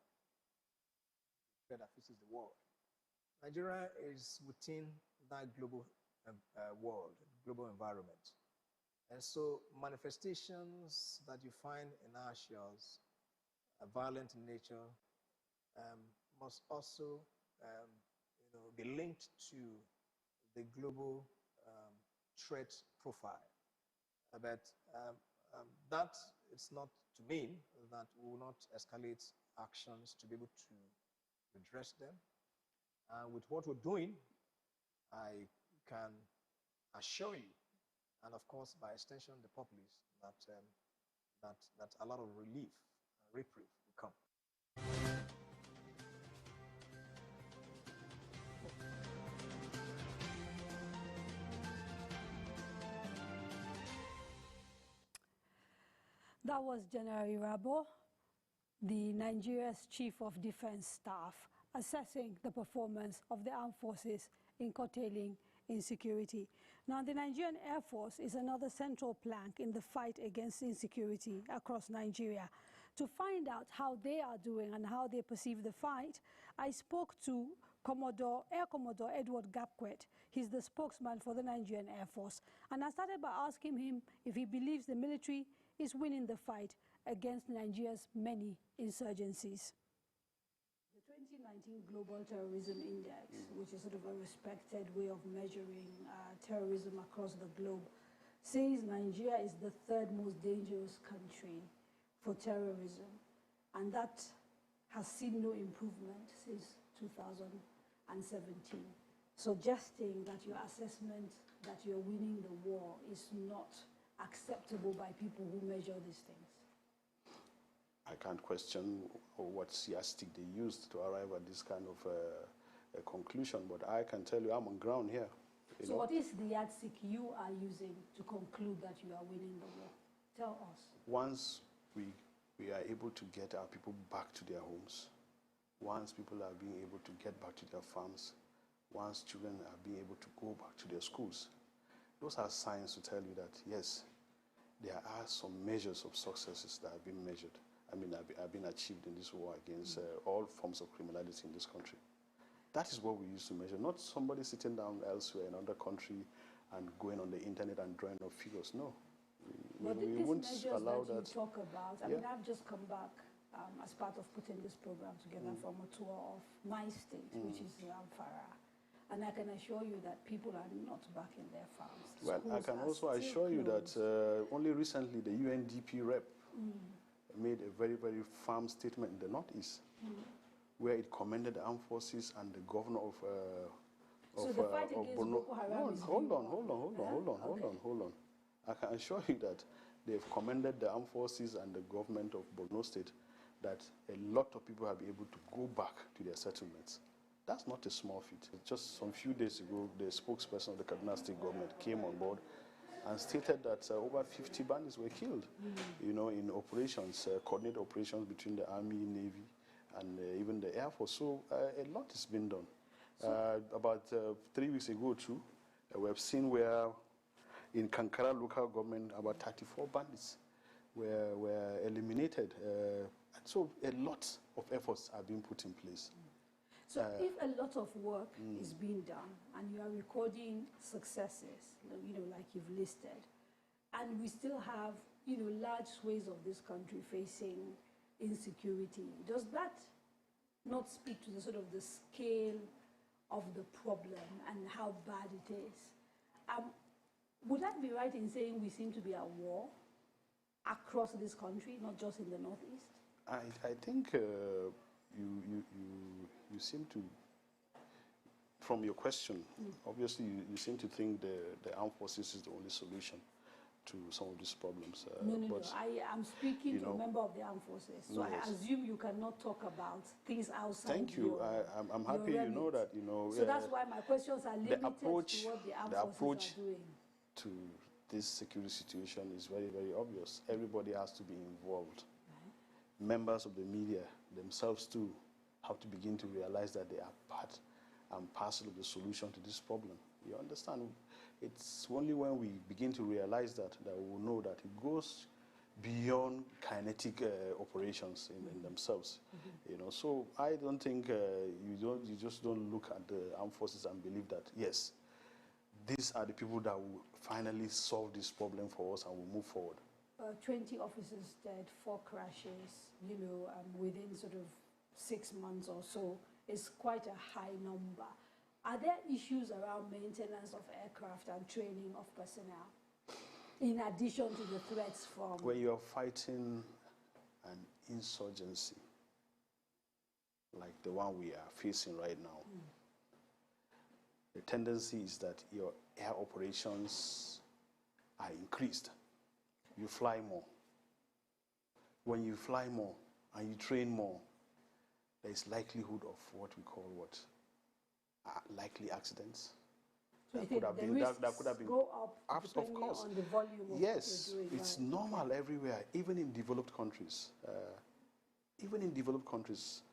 The that faces the world. Nigeria is within that global world, global environment. And so manifestations that you find in our shores, violent in nature, must also be linked to the global threat profile. But that is not to mean that we will not escalate actions to be able to address them. With what we're doing, I can assure you, and of course by extension the populace, that a lot of relief, reprieve will come. That was General Irabor, the Nigeria's Chief of Defense Staff, assessing the performance of the armed forces in curtailing insecurity. Now, the Nigerian Air Force is another central plank in the fight against insecurity across Nigeria. To find out how they are doing and how they perceive the fight, I spoke to Air Commodore Edward Gapquet. He's the spokesman for the Nigerian Air Force. And I started by asking him if he believes the military is winning the fight against Nigeria's many insurgencies. The 2019 Global Terrorism Index, which is sort of a respected way of measuring terrorism across the globe, says Nigeria is the third most dangerous country for terrorism, and that has seen no improvement since 2017, suggesting that your assessment that you're winning the war is not acceptable by people who measure these things. I can't question what yardstick they used to arrive at this kind of a conclusion, but I can tell you I'm on ground here. So what is the yardstick you are using to conclude that you are winning the war? Tell us. Once we are able to get our people back to their homes, once people are being able to get back to their farms, once children are being able to go back to their schools, those are signs to tell you that, yes, there are some measures of successes that have been measured. Have been achieved in this war against all forms of criminality in this country. That is what we used to measure, not somebody sitting down elsewhere in another country and going on the internet and drawing up figures. No. But we these won't measures allow that you that. talk about, I mean, I've just come back as part of putting this program together from a tour of my state, which is Zamfara. And I can assure you that people are not back in their farms. Well, I can also assure you that only recently the UNDP rep made a very, very firm statement in the Northeast where it commended the armed forces and the governor of Borno. Hold on. I can assure you that they've commended the armed forces and the government of Borno State that a lot of people have been able to go back to their settlements. That's not a small feat. Just some few days ago, the spokesperson of the Kaduna State government came on board and stated that over 50 bandits were killed, in operations, coordinated operations between the Army, Navy, and even the Air Force. So a lot has been done. About 3 weeks ago, too, we have seen where in Kankara local government, about 34 bandits were eliminated. So a lot of efforts are being put in place. So if a lot of work is being done and you are recording successes, like you've listed, and we still have, large swathes of this country facing insecurity, does that not speak to the sort of the scale of the problem and how bad it is? Would that be right in saying we seem to be at war across this country, not just in the Northeast? I think you seem to, from your question, obviously you seem to think the armed forces is the only solution to some of these problems. No. I am speaking to a member of the armed forces, so I assume you cannot talk about things outside. Thank you. I'm happy you know that. So that's why my questions are limited to what the armed forces are doing. To this security situation is very, very obvious. Everybody has to be involved. Right. Members of the media themselves too have to begin to realize that they are part and parcel of the solution to this problem. You understand? It's only when we begin to realize that we will know that it goes beyond kinetic operations in themselves. So I don't think you just don't look at the armed forces and believe that yes, these are the people that will finally solve this problem for us and will move forward. 20 officers dead, 4 crashes, within sort of 6 months or so is quite a high number. Are there issues around maintenance of aircraft and training of personnel, in addition to the threats from... When you're fighting an insurgency, like the one we are facing right now, the tendency is that your air operations are increased. You fly more. When you fly more and you train more, there is likelihood of what we call likely accidents. So that could have been go up of course. On the volume of yes, what you're doing, it's normal everywhere, even in developed countries. Even in developed countries,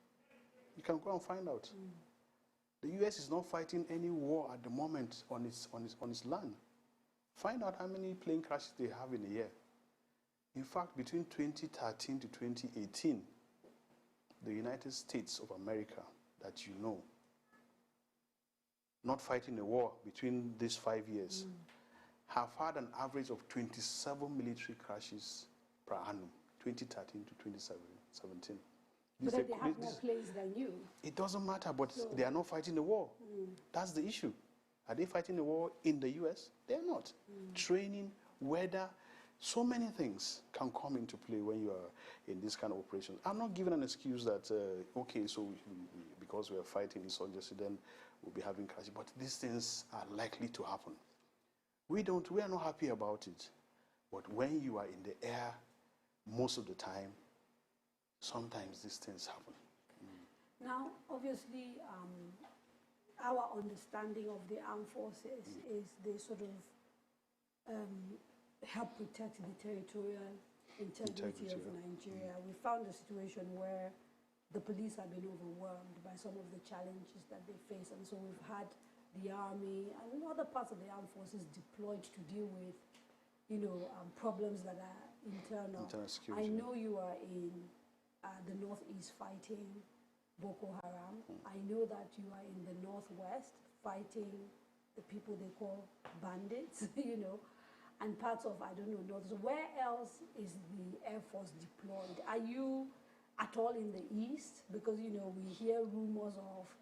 you can go and find out. The U.S. is not fighting any war at the moment on its land. Find out how many plane crashes they have in a year. In fact, between 2013 to 2018, the United States of America, that you know, not fighting a war between these 5 years, have had an average of 27 military crashes per annum, 2013 to 2017. But then they have more planes than you. It doesn't matter, but they are not fighting the war. That's the issue. Are they fighting the war in the U.S.? They're not. Training, weather, so many things can come into play when you are in this kind of operation. I'm not giving an excuse that, okay, so because we are fighting insurgency, then we'll be having crashes. But these things are likely to happen. We are not happy about it. But when you are in the air, most of the time, sometimes these things happen. Now, obviously, our understanding of the armed forces is they sort of help protect the territorial integrity of Nigeria. We found a situation where the police have been overwhelmed by some of the challenges that they face, and so we've had the army and other parts of the armed forces deployed to deal with, problems that are internal. I know you are in the Northeast fighting Boko Haram. I know that you are in the Northwest fighting the people they call bandits, and parts of, I don't know, North. So where else is the Air Force deployed? Are you at all in the East? Because, we hear rumors of,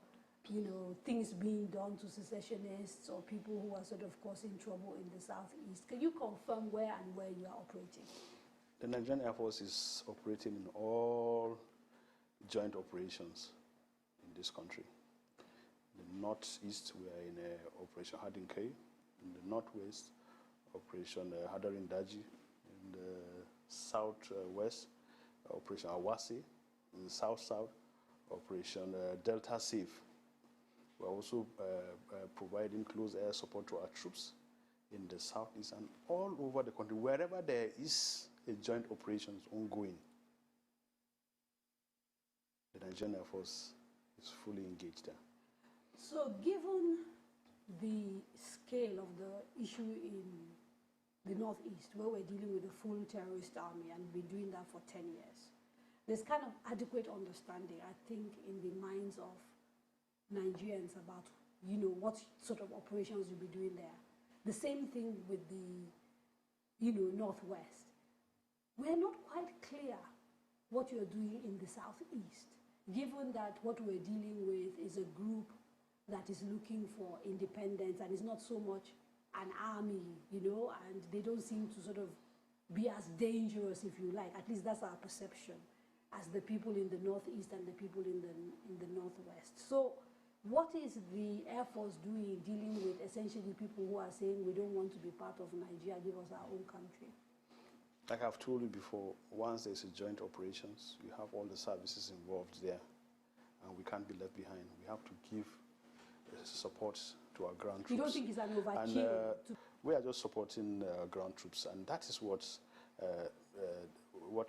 things being done to secessionists or people who are sort of causing trouble in the Southeast. Can you confirm where and where you are operating? The Nigerian Air Force is operating in all joint operations in this country. In the Northeast, we are in Operation Hadinke. In the Northwest, Operation Hadarin Daji. In the Southwest, Operation Awase. in South-South, Operation Delta Safe. We're also providing close air support to our troops in the Southeast and all over the country. Wherever there is a joint operations ongoing, the Nigerian Air Force is fully engaged there. So given the scale of the issue in the Northeast, where we're dealing with a full terrorist army and we've been doing that for 10 years, there's kind of adequate understanding, I think, in the minds of Nigerians about, what sort of operations you'll be doing there. The same thing with the, Northwest. We're not quite clear what you're doing in the Southeast, given that what we're dealing with is a group that is looking for independence and is not so much an army, and they don't seem to sort of be as dangerous, if you like. At least that's our perception, as the people in the Northeast and the people in the Northwest. So what is the Air Force doing, dealing with essentially people who are saying we don't want to be part of Nigeria, give us our own country? Like I've told you before, once there's a joint operations, you have all the services involved there, and we can't be left behind. We have to give support to our ground troops. You don't think it's an overkill? We are just supporting ground troops, and that is what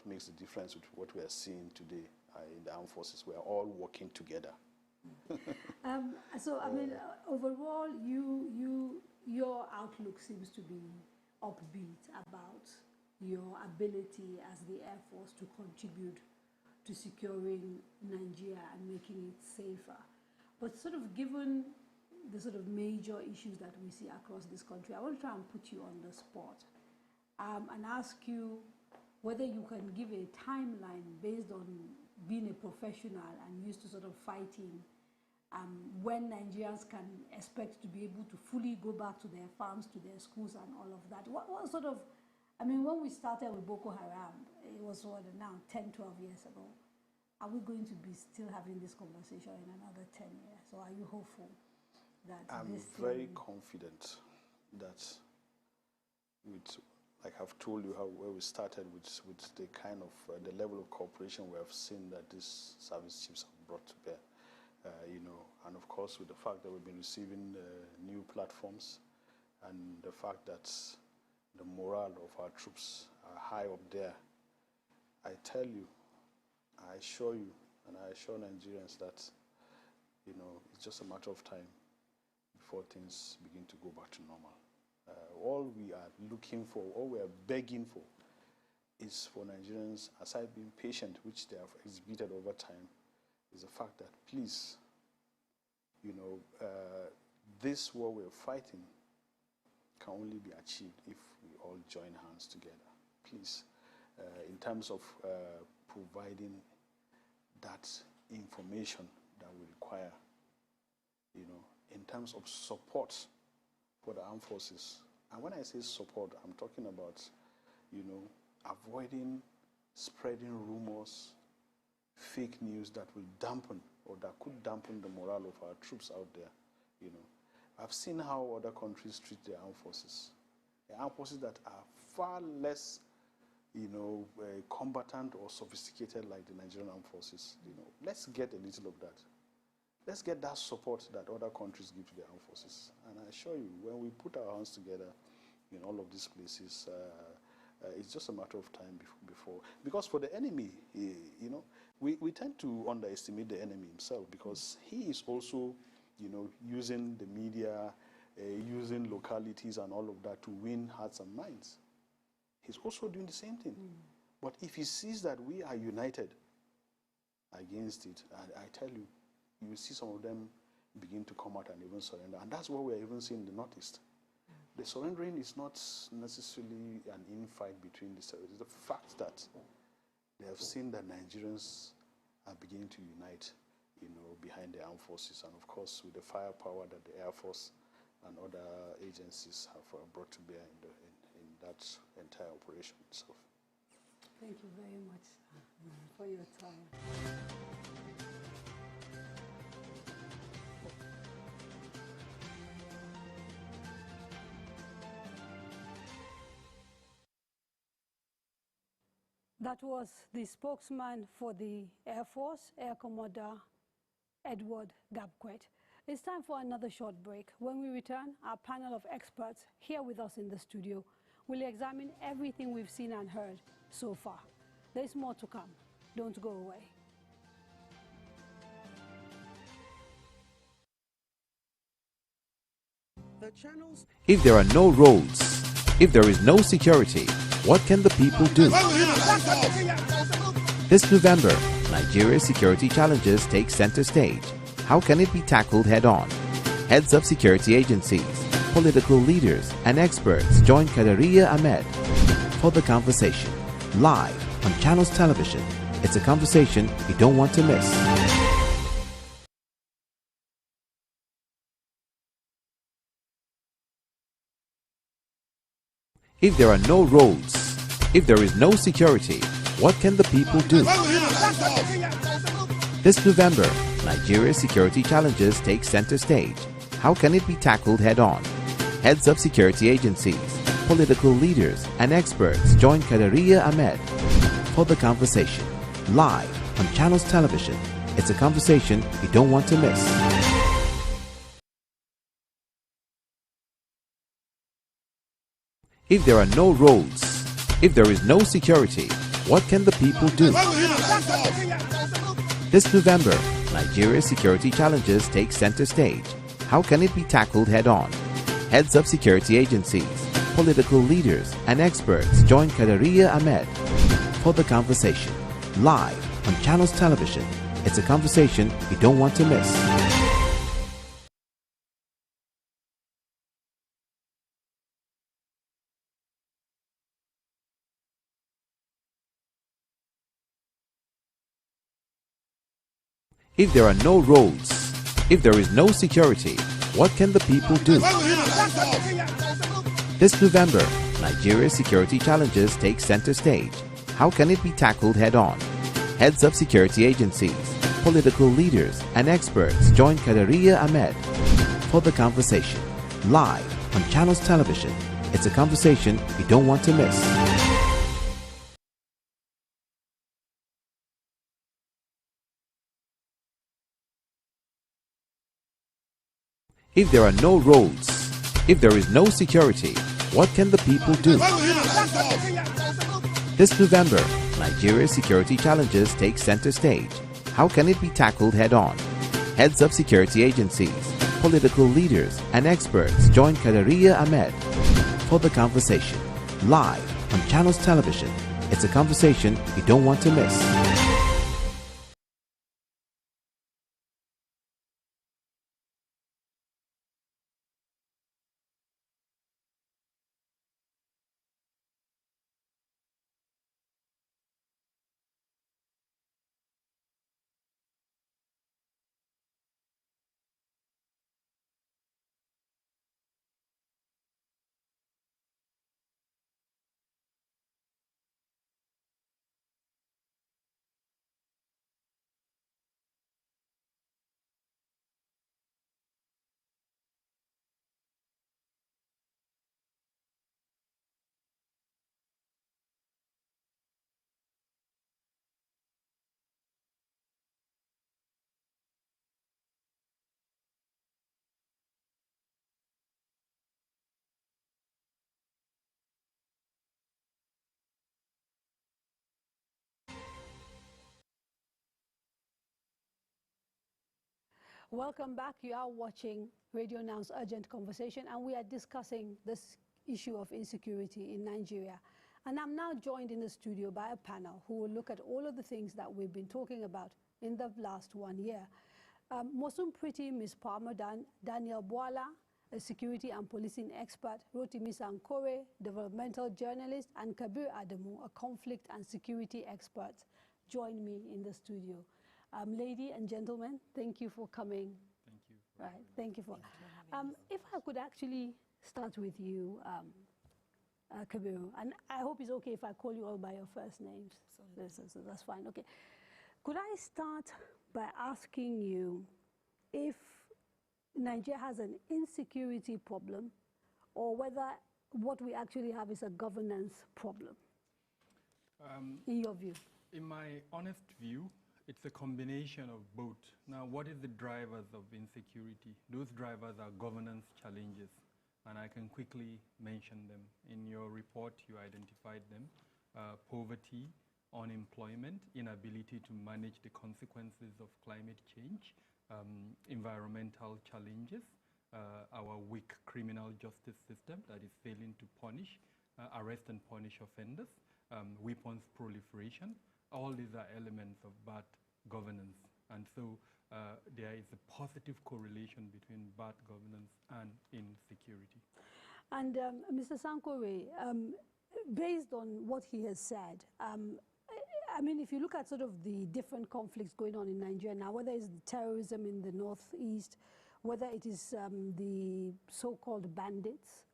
makes the difference with what we are seeing today in the armed forces. We are all working together. So, I mean, overall, your outlook seems to be upbeat about your ability as the Air Force to contribute to securing Nigeria and making it safer. But sort of given the sort of major issues that we see across this country, I want to try and put you on the spot and ask you whether you can give a timeline based on being a professional and used to sort of fighting, when Nigerians can expect to be able to fully go back to their farms, to their schools and all of that. What sort of, I mean, when we started with Boko Haram, it was now 10, 12 years ago. Are we going to be still having this conversation in another 10 years? Or are you hopeful that I'm very confident that like I've told you where we started with the kind of, the level of cooperation we have seen that these service chiefs have brought to bear, and of course with the fact that we've been receiving new platforms and the fact that the morale of our troops are high up there, I tell you, I assure you, and I assure Nigerians that, it's just a matter of time before things begin to go back to normal. All we are looking for, all we are begging for, is for Nigerians, aside being patient, which they have exhibited over time, is the fact that, please, this war we're fighting can only be achieved if we all join hands together. Please, in terms of providing that information that we require, in terms of support for the armed forces. And when I say support, I'm talking about, avoiding spreading rumors, fake news that will dampen or that could dampen the morale of our troops out there. I've seen how other countries treat their armed forces. The armed forces that are far less, combatant or sophisticated like the Nigerian armed forces. Let's get a little of that. Let's get that support that other countries give to their armed forces. And I assure you, when we put our hands together in all of these places, it's just a matter of time before. Because for the enemy, we tend to underestimate the enemy himself, because he is also, using the media, using localities and all of that to win hearts and minds. He's also doing the same thing. But if he sees that we are united against it, I tell you, you will see some of them begin to come out and even surrender. And that's what we're even seeing in the Northeast. The surrendering is not necessarily an infight between the terrorists. It's the fact that they have seen that Nigerians are beginning to unite, behind the armed forces, and of course with the firepower that the Air Force and other agencies have brought to bear in that entire operation itself. Thank you very much for your time. That was the spokesman for the Air Force, Air Commodore Edward Gabquet. It's time for another short break. When we return, our panel of experts here with us in the studio will examine everything we've seen and heard so far. There's more to come. Don't go away. If there are no roads, if there is no security, what can the people do? This November, Nigeria's security challenges take center stage. How can it be tackled head-on? Heads of security agencies, political leaders, and experts join Daria Ahmed for the conversation. Live on Channels Television. It's a conversation you don't want to miss. If there are no roads, if there is no security, what can the people do? This November, Nigeria's security challenges take center stage. How can it be tackled head-on? Heads of security agencies, political leaders, and experts join Daria Ahmed for the conversation. Live on Channels Television. It's a conversation you don't want to miss. If there are no roads, if there is no security, what can the people do? This November, Nigeria's security challenges take center stage. How can it be tackled head-on? Heads of security agencies, political leaders, and experts join Daria Ahmed for the conversation. Live on Channels Television. It's a conversation you don't want to miss. If there are no roads, if there is no security, what can the people do? This November, Nigeria's security challenges take center stage. How can it be tackled head-on? Heads of security agencies, political leaders, and experts join Daria Ahmed for the conversation. Live on Channels Television. It's a conversation you don't want to miss. If there are no roads, if there is no security, what can the people do? This November, Nigeria's security challenges take center stage. How can it be tackled head-on? Heads of security agencies, political leaders, and experts join Daria Ahmed for the conversation. Live on Channels Television. It's a conversation you don't want to miss. Welcome back. You are watching RadioNow's Urgent Conversation, and we are discussing this issue of insecurity in Nigeria. And I'm now joined in the studio by a panel who will look at all of the things that we've been talking about in the last 1 year. Mosum Pretty, Ms. Palmer, Daniel Bwala, a security and policing expert, Rotimi Sankore, developmental journalist, and Kabir Adamu, a conflict and security expert, join me in the studio. Ladies and gentlemen, thank you for coming. Thank you. Right, thank you for. If I could actually start with you, Kabir, and I hope it's okay if I call you all by your first names. So that's fine. Okay. Could I start by asking you if Nigeria has an insecurity problem, or whether what we actually have is a governance problem? in your view? In my honest view, it's a combination of both. Now, what is the drivers of insecurity? Those drivers are governance challenges, and I can quickly mention them. In your report, you identified them. Poverty, unemployment, inability to manage the consequences of climate change, environmental challenges, our weak criminal justice system that is failing to punish, arrest and punish offenders, weapons proliferation. All these are elements of bad governance. And so there is a positive correlation between bad governance and insecurity. And Mr. Sankore, based on what he has said, I mean, if you look at sort of the different conflicts going on in Nigeria now, whether it's terrorism in the northeast, whether it is the so-called bandits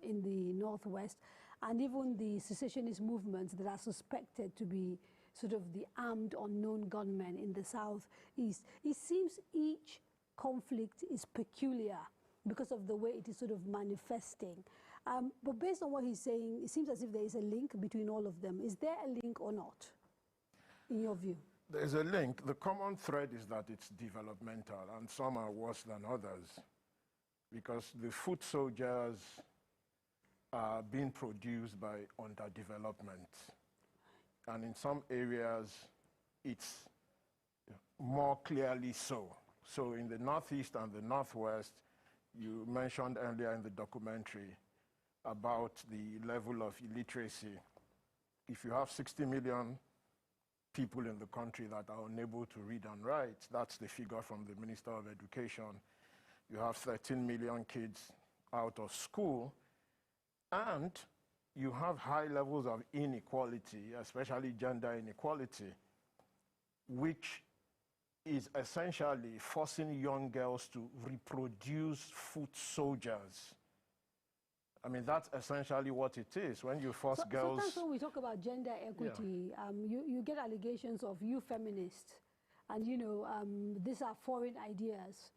in the northwest, and even the secessionist movements that are suspected to be sort of the armed unknown gunmen in the southeast, it seems each conflict is peculiar because of the way it is sort of manifesting. But based on what he's saying, it seems as if there is a link between all of them. Is there a link or not, in your view? There's a link. The common thread is that it's developmental, and some are worse than others, because the foot soldiers are being produced by underdevelopment. And in some areas, it's more clearly so. So in the Northeast and the Northwest, you mentioned earlier in the documentary about the level of illiteracy. If you have 60 million people in the country that are unable to read and write, that's the figure from the Minister of Education. You have 13 million kids out of school, and you have high levels of inequality, especially gender inequality, which is essentially forcing young girls to reproduce foot soldiers. I mean, that's essentially what it is. When you force girls... Sometimes when we talk about gender equity, you get allegations of you feminists, and, you know, these are foreign ideas.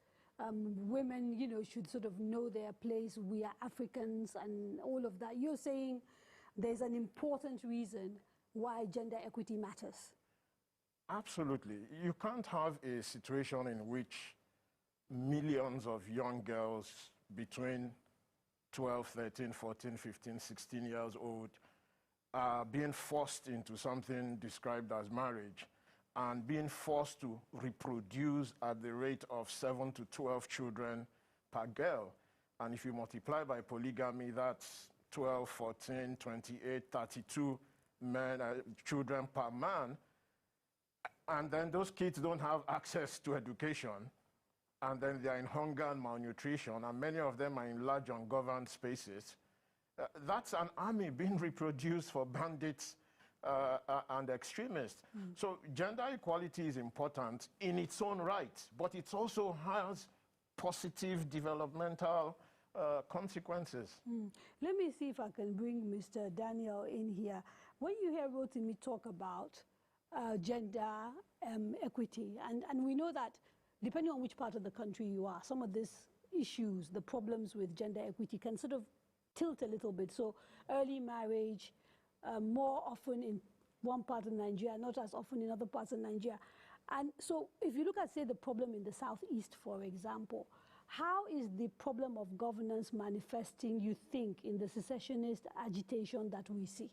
Women, you know, should sort of know their place. We are Africans and all of that. You're saying there's an important reason why gender equity matters. Absolutely. You can't have a situation in which millions of young girls between 12, 13, 14, 15, 16 years old are being forced into something described as marriage and being forced to reproduce at the rate of 7 to 12 children per girl. And if you multiply by polygamy, that's 12, 14, 28, 32 children per man. And then those kids don't have access to education. And then they are in hunger and malnutrition, and many of them are in large ungoverned spaces. That's an army being reproduced for bandits and extremists. So gender equality is important in its own right, but it also has positive developmental consequences. Let me see if I can bring Mr. Daniel in here. When you hear Rotimi talk about gender equity, and we know that depending on which part of the country you are, some of these issues, the problems with gender equity can sort of tilt a little bit. So early marriage, more often in one part of Nigeria, not as often in other parts of Nigeria. And so if you look at, say, the problem in the southeast, for example, how is the problem of governance manifesting, you think, in the secessionist agitation that we see?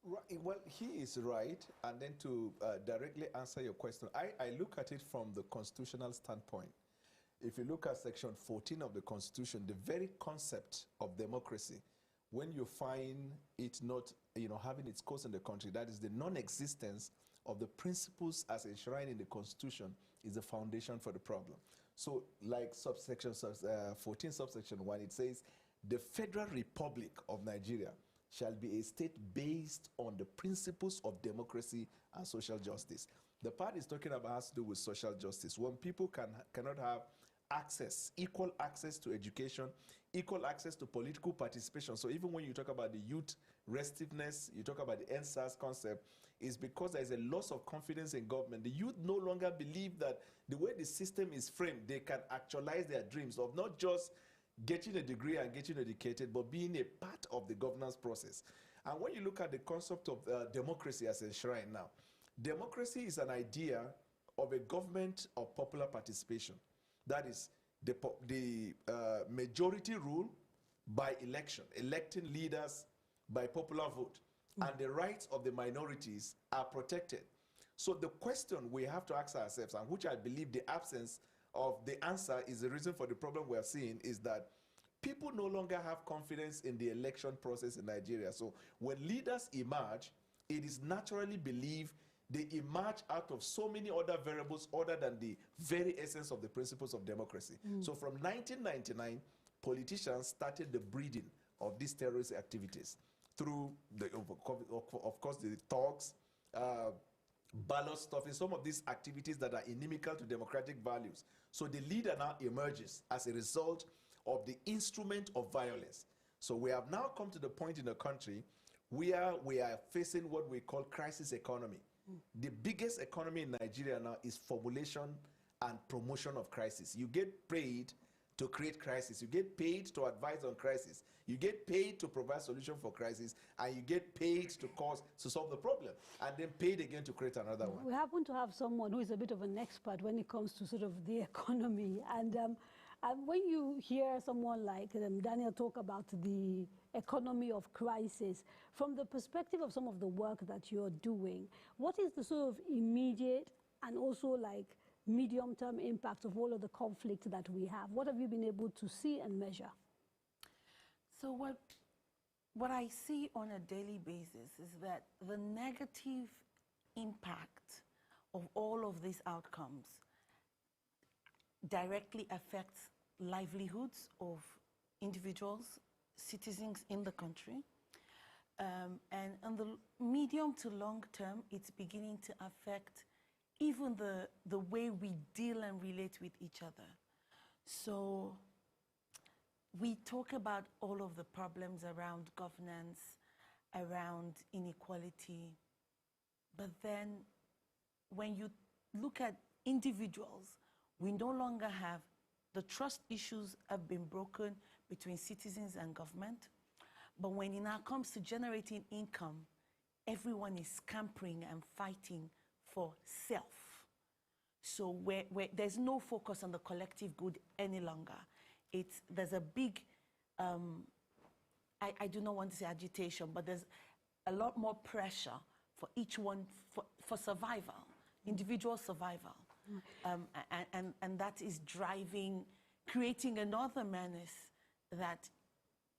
Right. Well, he is right. And then to directly answer your question, I look at it from the constitutional standpoint. If you look at section 14 of the Constitution, the very concept of democracy, when you find it not, having its course in the country, that is the non-existence of the principles as enshrined in the Constitution is the foundation for the problem. So like subsection 14 subsection 1, it says, the Federal Republic of Nigeria shall be a state based on the principles of democracy and social justice. The part is talking about has to do with social justice. When people cannot have access, equal access to education, equal access to political participation. So even when you talk about the youth restiveness, you talk about the NSAS concept, is because there is a loss of confidence in government. The youth no longer believe that the way the system is framed, they can actualize their dreams of not just getting a degree and getting educated, but being a part of the governance process. And when you look at the concept of democracy as enshrined now, democracy is an idea of a government of popular participation. That is, the majority rule by election, electing leaders by popular vote, and the rights of the minorities are protected. So the question we have to ask ourselves, and which I believe the absence of the answer is the reason for the problem we are seeing, is that people no longer have confidence in the election process in Nigeria. So when leaders emerge, it is naturally believed they emerge out of so many other variables other than the very essence of the principles of democracy. So from 1999, politicians started the breeding of these terrorist activities through, of course, the talks, ballot stuffing, some of these activities that are inimical to democratic values. So the leader now emerges as a result of the instrument of violence. So we have now come to the point in the country where we are facing what we call crisis economy. The biggest economy in Nigeria now is formulation and promotion of crisis. You get paid to create crisis. You get paid to advise on crisis. You get paid to provide solution for crisis, and you get paid to solve the problem, and then paid again to create another one. We happen to have someone who is a bit of an expert when it comes to sort of the economy. And when you hear someone like Daniel talk about the economy of crisis, from the perspective of some of the work that you're doing, what is the sort of immediate and also like medium-term impact of all of the conflict that we have? What have you been able to see and measure? So what I see on a daily basis is that the negative impact of all of these outcomes directly affects livelihoods of individuals, citizens in the country. And in the medium to long term, it's beginning to affect even the way we deal and relate with each other. So we talk about all of the problems around governance, around inequality, but then when you look at individuals, we no longer have the trust issues have been broken between citizens and government. But when it now comes to generating income, everyone is scampering and fighting for self. So where there's no focus on the collective good any longer. There's a big, I do not want to say agitation, but there's a lot more pressure for each one for survival, individual survival. And that is creating another menace that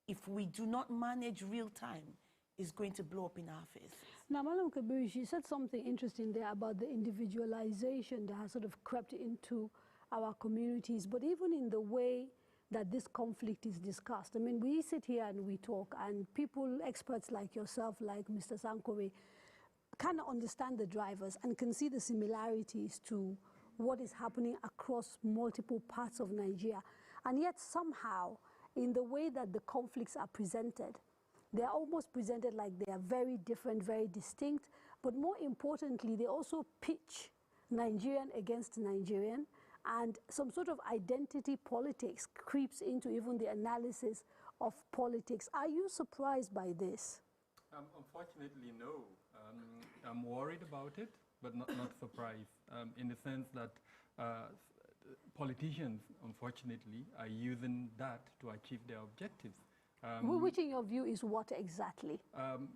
if we do not manage real time, is going to blow up in our faces. Now, Madam Kabir, she said something interesting there about the individualization that has sort of crept into our communities, but even in the way that this conflict is discussed. I mean, we sit here and we talk, and people, experts like yourself, like Mr. Sankore, kind of understand the drivers and can see the similarities to what is happening across multiple parts of Nigeria. And yet somehow, in the way that the conflicts are presented, they're almost presented like they are very different, very distinct, but more importantly, they also pitch Nigerian against Nigerian, and some sort of identity politics creeps into even the analysis of politics. Are you surprised by this? Unfortunately, no. I'm worried about it, but not surprised, in the sense that politicians, unfortunately, are using that to achieve their objectives. Which, in your view, is what exactly?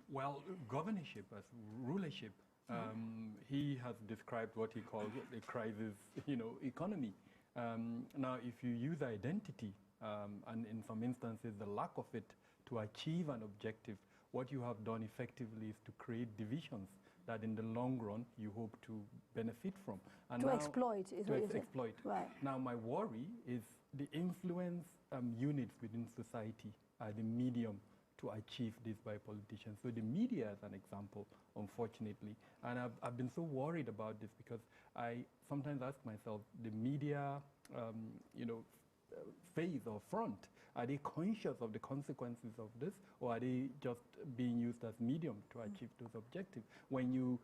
Well, governorship as rulership. He has described what he calls the crisis, economy. Now, if you use identity, and in some instances the lack of it, to achieve an objective, what you have done effectively is to create divisions that in the long run you hope to benefit from. And to exploit, is what you say. Exploit. Right. Now, my worry is the influence units within society are the medium to achieve this by politicians. So the media is an example, unfortunately. And I've been so worried about this because I sometimes ask myself, the media, phase or front, are they conscious of the consequences of this, or are they just being used as medium to achieve those objectives? When you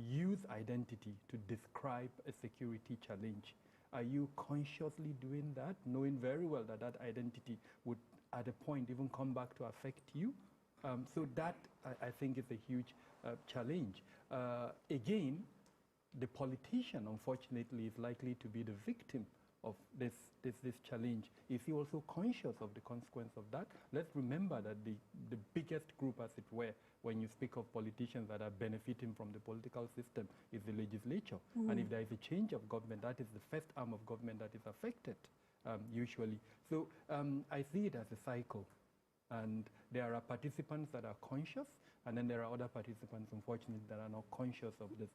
use identity to describe a security challenge, are you consciously doing that, knowing very well that that identity would, at a point, even come back to affect you? So that, I think, is a huge challenge. Again, the politician, unfortunately, is likely to be the victim of this challenge. Is he also conscious of the consequence of that? Let's remember that the biggest group, as it were, when you speak of politicians that are benefiting from the political system, is the legislature. And if there is a change of government, that is the first arm of government that is affected, usually. So I see it as a cycle. And there are participants that are conscious, and then there are other participants, unfortunately, that are not conscious of this.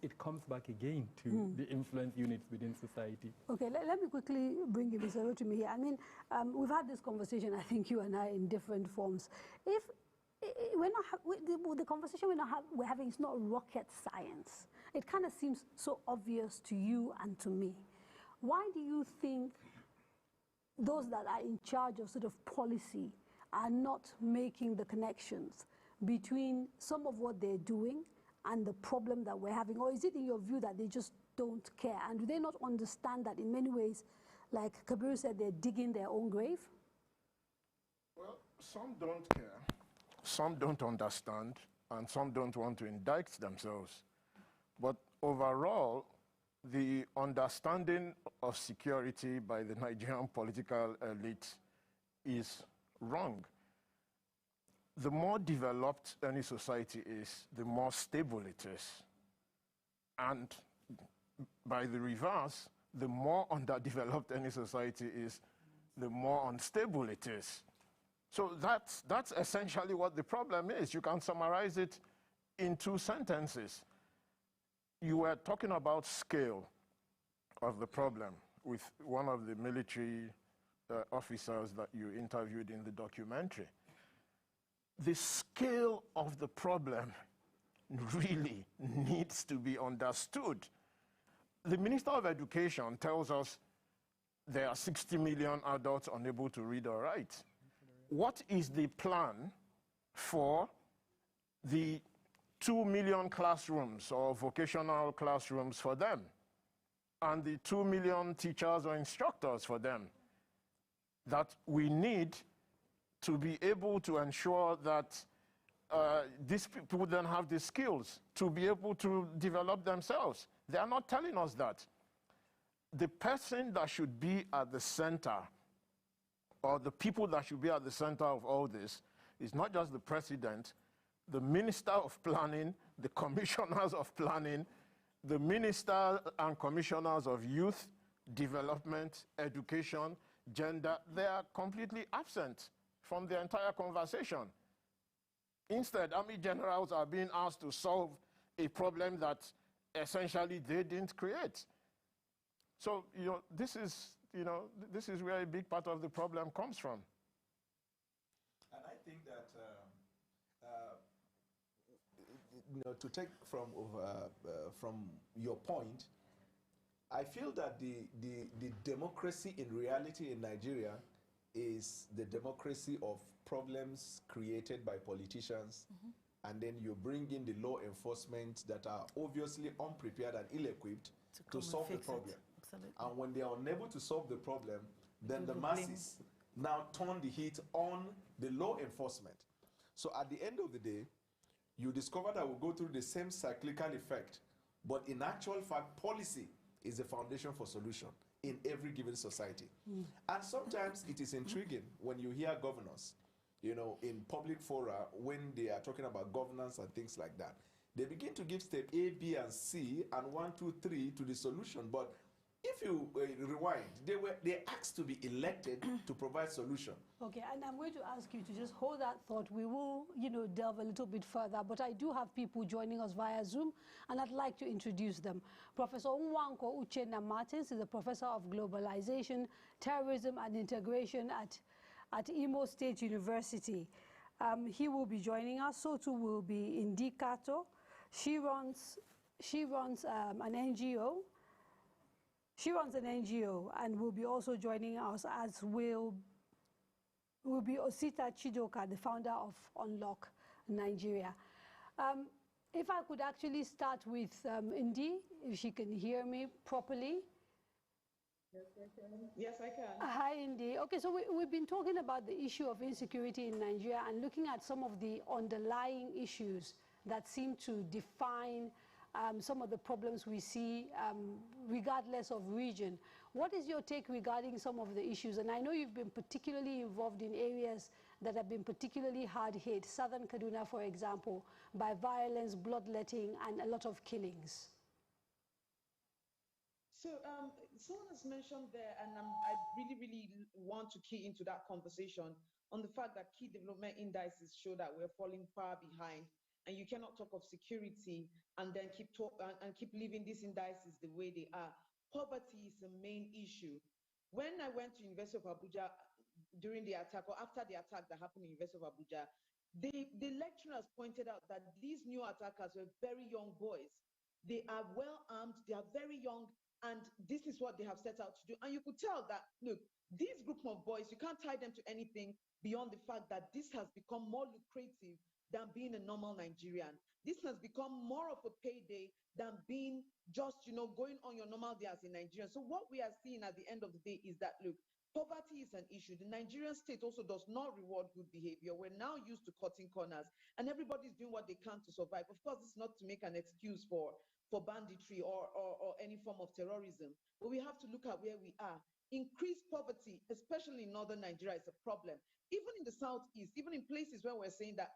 It comes back again to the influence units within society. Okay, let me quickly bring you, Mr. Rotimi here. I mean, we've had this conversation, I think you and I, in different forms. If we're not the conversation we're having is not rocket science. It kind of seems so obvious to you and to me. Why do you think those that are in charge of sort of policy are not making the connections between some of what they're doing and the problem that we're having? Or is it in your view that they just don't care? And do they not understand that in many ways, like Kabir said, they're digging their own grave? Well, some don't care, some don't understand, and some don't want to indict themselves. But overall, the understanding of security by the Nigerian political elite is wrong. The more developed any society is, the more stable it is. And by the reverse, the more underdeveloped any society is, the more unstable it is. So that's essentially what the problem is. You can summarize it in 2 sentences. You were talking about scale of the problem with one of the military officers that you interviewed in the documentary. The scale of the problem really needs to be understood. The Minister of Education tells us there are 60 million adults unable to read or write. What is the plan for the 2 million classrooms or vocational classrooms for them, and the 2 million teachers or instructors for them, that we need to be able to ensure that these people then have the skills to be able to develop themselves? They are not telling us that. The person that should be at the center, or the people that should be at the center of all this, is not just the president, the Minister of Planning, the commissioners of planning, the minister and commissioners of youth, development, education, gender. They are completely absent from the entire conversation. Instead, army generals are being asked to solve a problem that essentially they didn't create. So, this is where a big part of the problem comes from. And I think that, to take from your point, I feel that the democracy in reality in Nigeria is the democracy of problems created by politicians, and then you bring in the law enforcement that are obviously unprepared and ill-equipped to solve the problem. And when they are unable to solve the problem, then the masses now turn the heat on the law enforcement. So at the end of the day, you discover that we'll go through the same cyclical effect, but in actual fact, policy is the foundation for solution in every given society. And sometimes it is intriguing when you hear governors, in public fora, when they are talking about governance and things like that. They begin to give step A, B, and C, and 1, 2, 3 to the solution. But if you rewind, they asked to be elected to provide solution. Okay, and I'm going to ask you to just hold that thought. We will, delve a little bit further, but I do have people joining us via Zoom, and I'd like to introduce them. Professor Nwanko Uchenna Martins is a professor of globalization, terrorism, and integration at Imo State University. He will be joining us. So too will be Indi Kato. She runs an NGO. She runs an NGO and will be also joining us, as will be Osita Chidoka, the founder of Unlock Nigeria. If I could actually start with Indi, if she can hear me properly. Yes, I can. Hi, Indy. Okay, so we've been talking about the issue of insecurity in Nigeria and looking at some of the underlying issues that seem to define some of the problems we see regardless of region. What is your take regarding some of the issues? And I know you've been particularly involved in areas that have been particularly hard hit, Southern Kaduna, for example, by violence, bloodletting, and a lot of killings. So someone has mentioned there, and I really want to key into that conversation on the fact that key development indices show that we're falling far behind, and you cannot talk of security and then keep leaving these indices the way they are. Poverty is the main issue. When I went to University of Abuja during the attack or after the attack that happened in University of Abuja, the lecturers pointed out that these new attackers were very young boys. They are well armed, they are very young, and this is what they have set out to do. And you could tell that, look, this group of boys, you can't tie them to anything beyond the fact that this has become more lucrative than being a normal Nigerian. This has become more of a payday than being just, going on your normal day as a Nigerian. So what we are seeing at the end of the day is that, look, poverty is an issue. The Nigerian state also does not reward good behavior. We're now used to cutting corners, and everybody's doing what they can to survive. Of course, it's not to make an excuse for banditry or any form of terrorism, but we have to look at where we are. Increased poverty, especially in northern Nigeria, is a problem. Even in the southeast, even in places where we're saying that,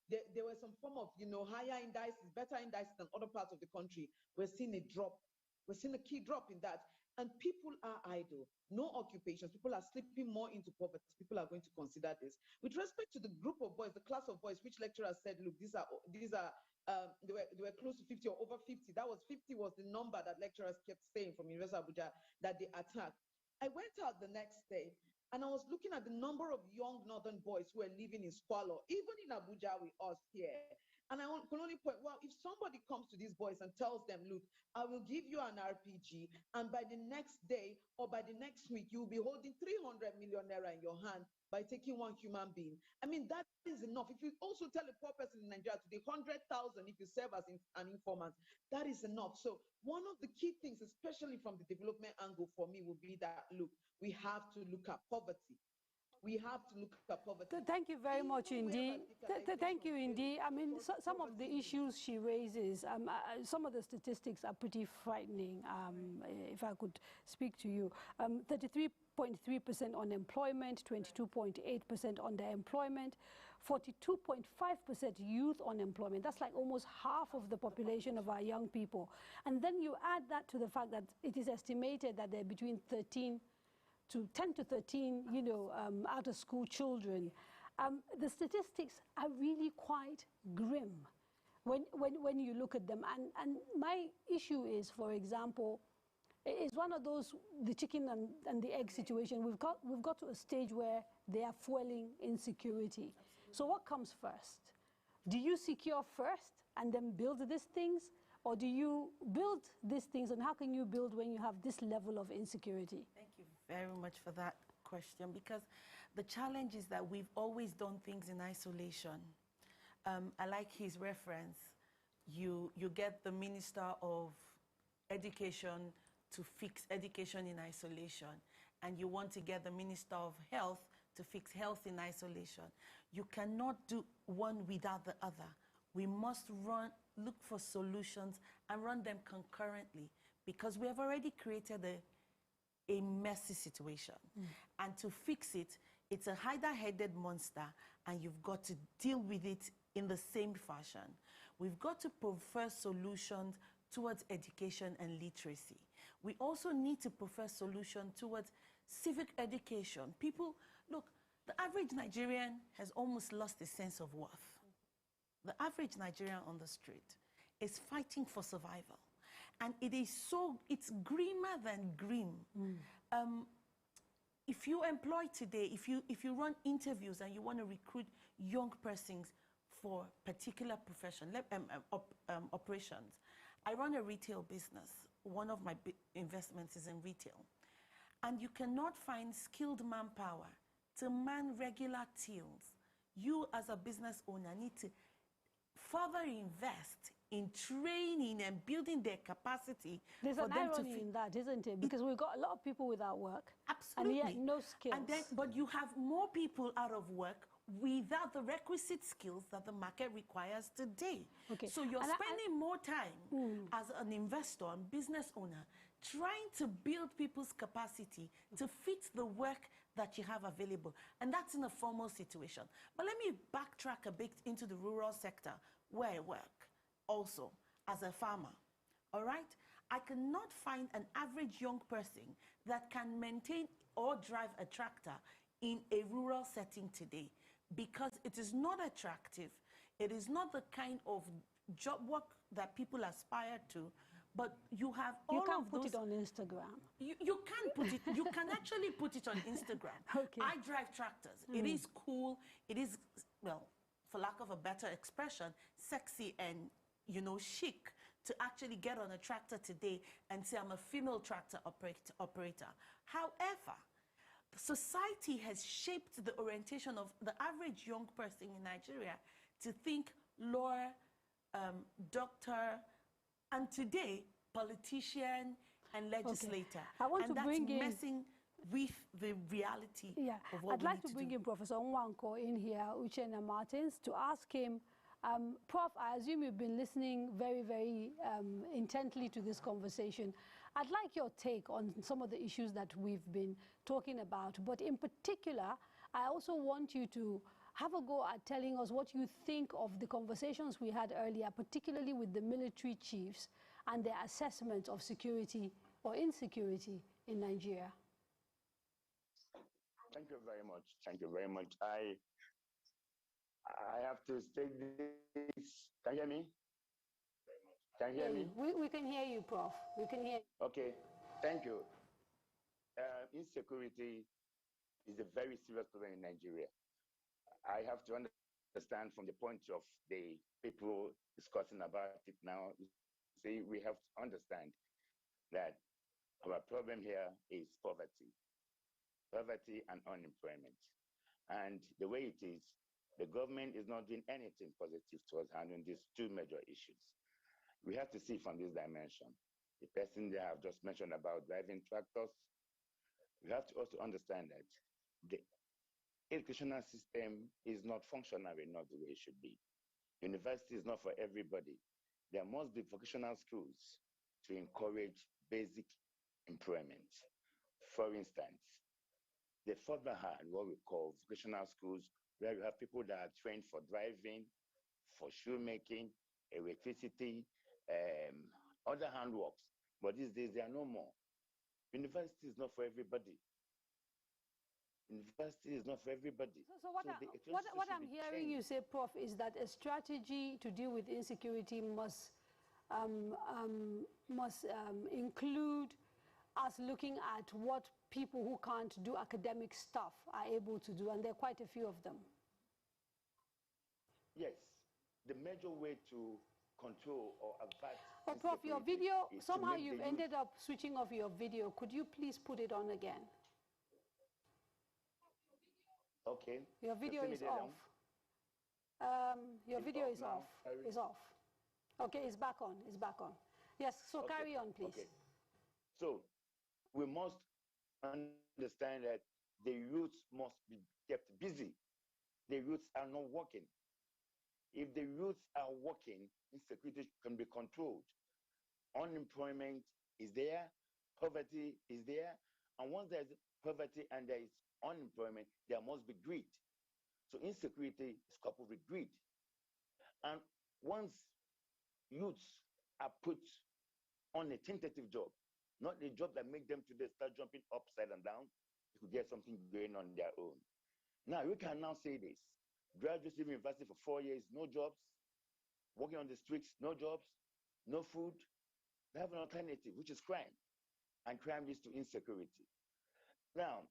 there were some form of, higher indices, better indices than other parts of the country, we're seeing a drop. We're seeing a key drop in that. And people are idle, no occupations. People are slipping more into poverty. People are going to consider this. With respect to the group of boys, the class of boys, which lecturers said, look, these are they were close to 50 or over 50. That was 50 was the number that lecturers kept saying from University of Abuja that they attacked. I went out the next day and I was looking at the number of young northern boys who were living in squalor, even in Abuja with us here. And I can only point, well, if somebody comes to these boys and tells them, look, I will give you an RPG, and by the next day or by the next week, you'll be holding 300 million naira in your hand by taking one human being. I mean, that is enough. If you also tell a poor person in Nigeria today, 100,000 if you serve as an informant, that is enough. So one of the key things, especially from the development angle for me, would be that, look, we have to look at poverty. We have to look at poverty. Thank you very much, Indy. Thank you, Indy. I mean, some of the issues she raises, some of the statistics are pretty frightening, if I could speak to you. 33.3% unemployment, 22.8% underemployment, 42.5% youth unemployment. That's like almost half of the population of our young people. And then you add that to the fact that it is estimated that there are between 10 to 13, out of school children. The statistics are really quite grim when you look at them. And my issue is, for example, it's one of those, the chicken and the egg situation. We've got to a stage where they are fueling insecurity. So what comes first? Do you secure first and then build these things? Or do you build these things, and how can you build when you have this level of insecurity? Thank you very much for that question, because the challenge is that we've always done things in isolation. I like his reference. You get the Minister of Education to fix education in isolation, and you want to get the Minister of Health to fix health in isolation. You cannot do one without the other. We must look for solutions and run them concurrently, because we have already created a messy situation. And to fix it, it's a hydra-headed monster, and you've got to deal with it in the same fashion. We've got to prefer solutions towards education and literacy. We also need to prefer solutions towards civic education. People, look, the average Nigerian has almost lost a sense of worth. The average Nigerian on the street is fighting for survival. And it's grimmer than grim. If you employ today, if you run interviews and you want to recruit young persons for particular profession, operations. I run a retail business. One of my investments is in retail. And you cannot find skilled manpower to man regular tills. You as a business owner need to further invest in training and building their capacity. There's for an them irony in that, isn't it? Because we've got a lot of people without work. Absolutely. And yet no skills. And then, but you have more people out of work without the requisite skills that the market requires today. Okay. So you're spending more time as an investor and business owner trying to build people's capacity to fit the work that you have available. And that's in a formal situation. But let me backtrack a bit into the rural sector where I work also as a farmer. All right? I cannot find an average young person that can maintain or drive a tractor in a rural setting today because it is not attractive. It is not the kind of job work that people aspire to. But you have all of those. You can't put it on Instagram. You can put it. You can actually put it on Instagram. Okay. I drive tractors. It is cool. It is, well, for lack of a better expression, sexy and, you know, chic to actually get on a tractor today and say I'm a female tractor operator. However, society has shaped the orientation of the average young person in Nigeria to think lawyer, doctor, and today politician and legislator. Okay. I want and to bring in messing with the reality of what I'd like to bring in Professor Nwanko in here, Uchenna Martins, to ask him, Prof, I assume you've been listening very, very intently to this conversation. I'd like your take on some of the issues that we've been talking about, but in particular, I also want you to have a go at telling us what you think of the conversations we had earlier, particularly with the military chiefs and their assessment of security or insecurity in Nigeria. Thank you very much. Thank you very much. I have to state this. Can you hear me? Can you hear me? We can hear you, Prof. We can hear you. Okay. Thank you. Insecurity is a very serious problem in Nigeria. I have to understand from the point of the people discussing about it now. See, we have to understand that our problem here is poverty and unemployment. And the way it is, the government is not doing anything positive towards handling these two major issues. We have to see from this dimension. The person they have just mentioned about driving tractors, we have to also understand that the educational system is not functional enough the way it should be. University is not for everybody. There must be vocational schools to encourage basic employment. For instance, they further had what we call vocational schools, where you have people that are trained for driving, for shoemaking, electricity, other handworks. But these days, there are no more. University is not for everybody. University is not for everybody. So what I'm hearing you say, Prof, is that a strategy to deal with insecurity must include us looking at what people who can't do academic stuff are able to do, and there are quite a few of them. Yes, the major way to control or avert. But Prof, your video, somehow you've ended up switching off your video. Could you please put it on again? Okay. Your video is off. Your video is off. It's off. Okay, it's back on. It's back on. Yes, so okay. Carry on, please. Okay. So we must understand that the youths must be kept busy. The youths are not working. If the youths are working, insecurity can be controlled. Unemployment is there, poverty is there, and once there's poverty and there is unemployment, there must be greed. So insecurity is coupled with greed. And once youths are put on a tentative job, not a job that make them today start jumping upside and down, they could get something going on their own. Now, we can now say this. Graduates leaving university for 4 years, no jobs, working on the streets, no jobs, no food. They have an alternative, which is crime. And crime leads to insecurity. Now,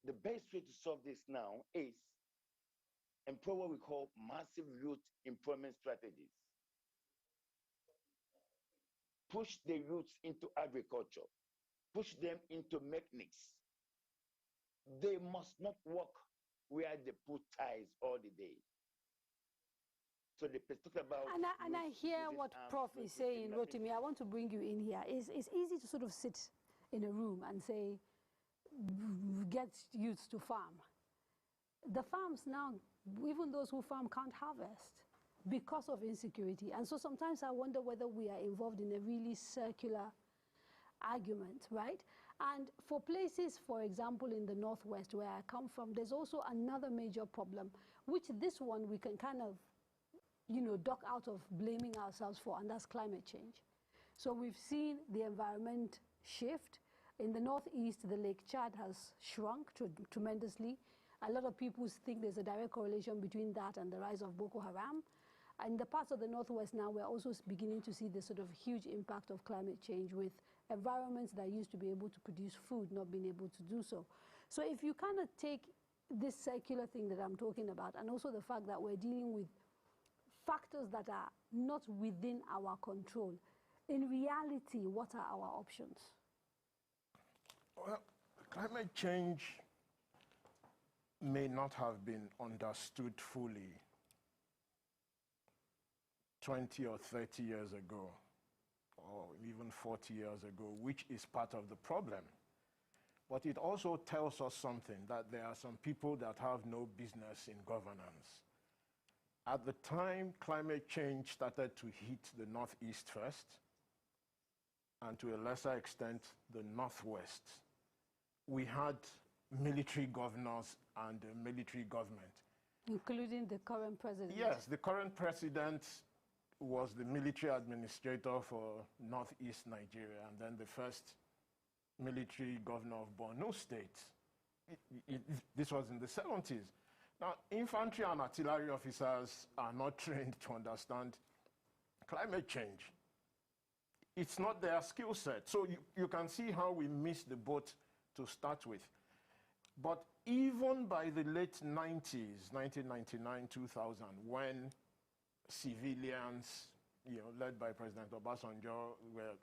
the best way to solve this now is employ what we call massive youth employment strategies. Push the youths into agriculture. Push them into mechanics. They must not work where they put ties all the day. So they talk about... And I hear what Prof is saying, Rotimi. I want to bring you in here. It's easy to sort of sit in a room and say, get youths to farm. The farms now, even those who farm can't harvest because of insecurity. And so sometimes I wonder whether we are involved in a really circular argument, right? And for places, for example, in the Northwest where I come from, there's also another major problem, which this one we can kind of, duck out of blaming ourselves for, and that's climate change. So we've seen the environment shift. In the Northeast, the Lake Chad has shrunk tremendously. A lot of people think there's a direct correlation between that and the rise of Boko Haram. And in the parts of the Northwest now, we're also beginning to see this sort of huge impact of climate change with environments that used to be able to produce food not being able to do so. So if you kind of take this circular thing that I'm talking about, and also the fact that we're dealing with factors that are not within our control, in reality, what are our options? Well, climate change may not have been understood fully 20 or 30 years ago, or even 40 years ago, which is part of the problem. But it also tells us something, that there are some people that have no business in governance. At the time climate change started to hit the Northeast first, and to a lesser extent, the Northwest, we had military governors and a military government. Including the current president. Yes, the current president was the military administrator for Northeast Nigeria, and then the first military governor of Borno State. This was in the 70s. Now, infantry and artillery officers are not trained to understand climate change. It's not their skill set. So you can see how we missed the boat to start with. But even by the late 90s, 1999, 2000, when civilians, led by President Obasanjo, were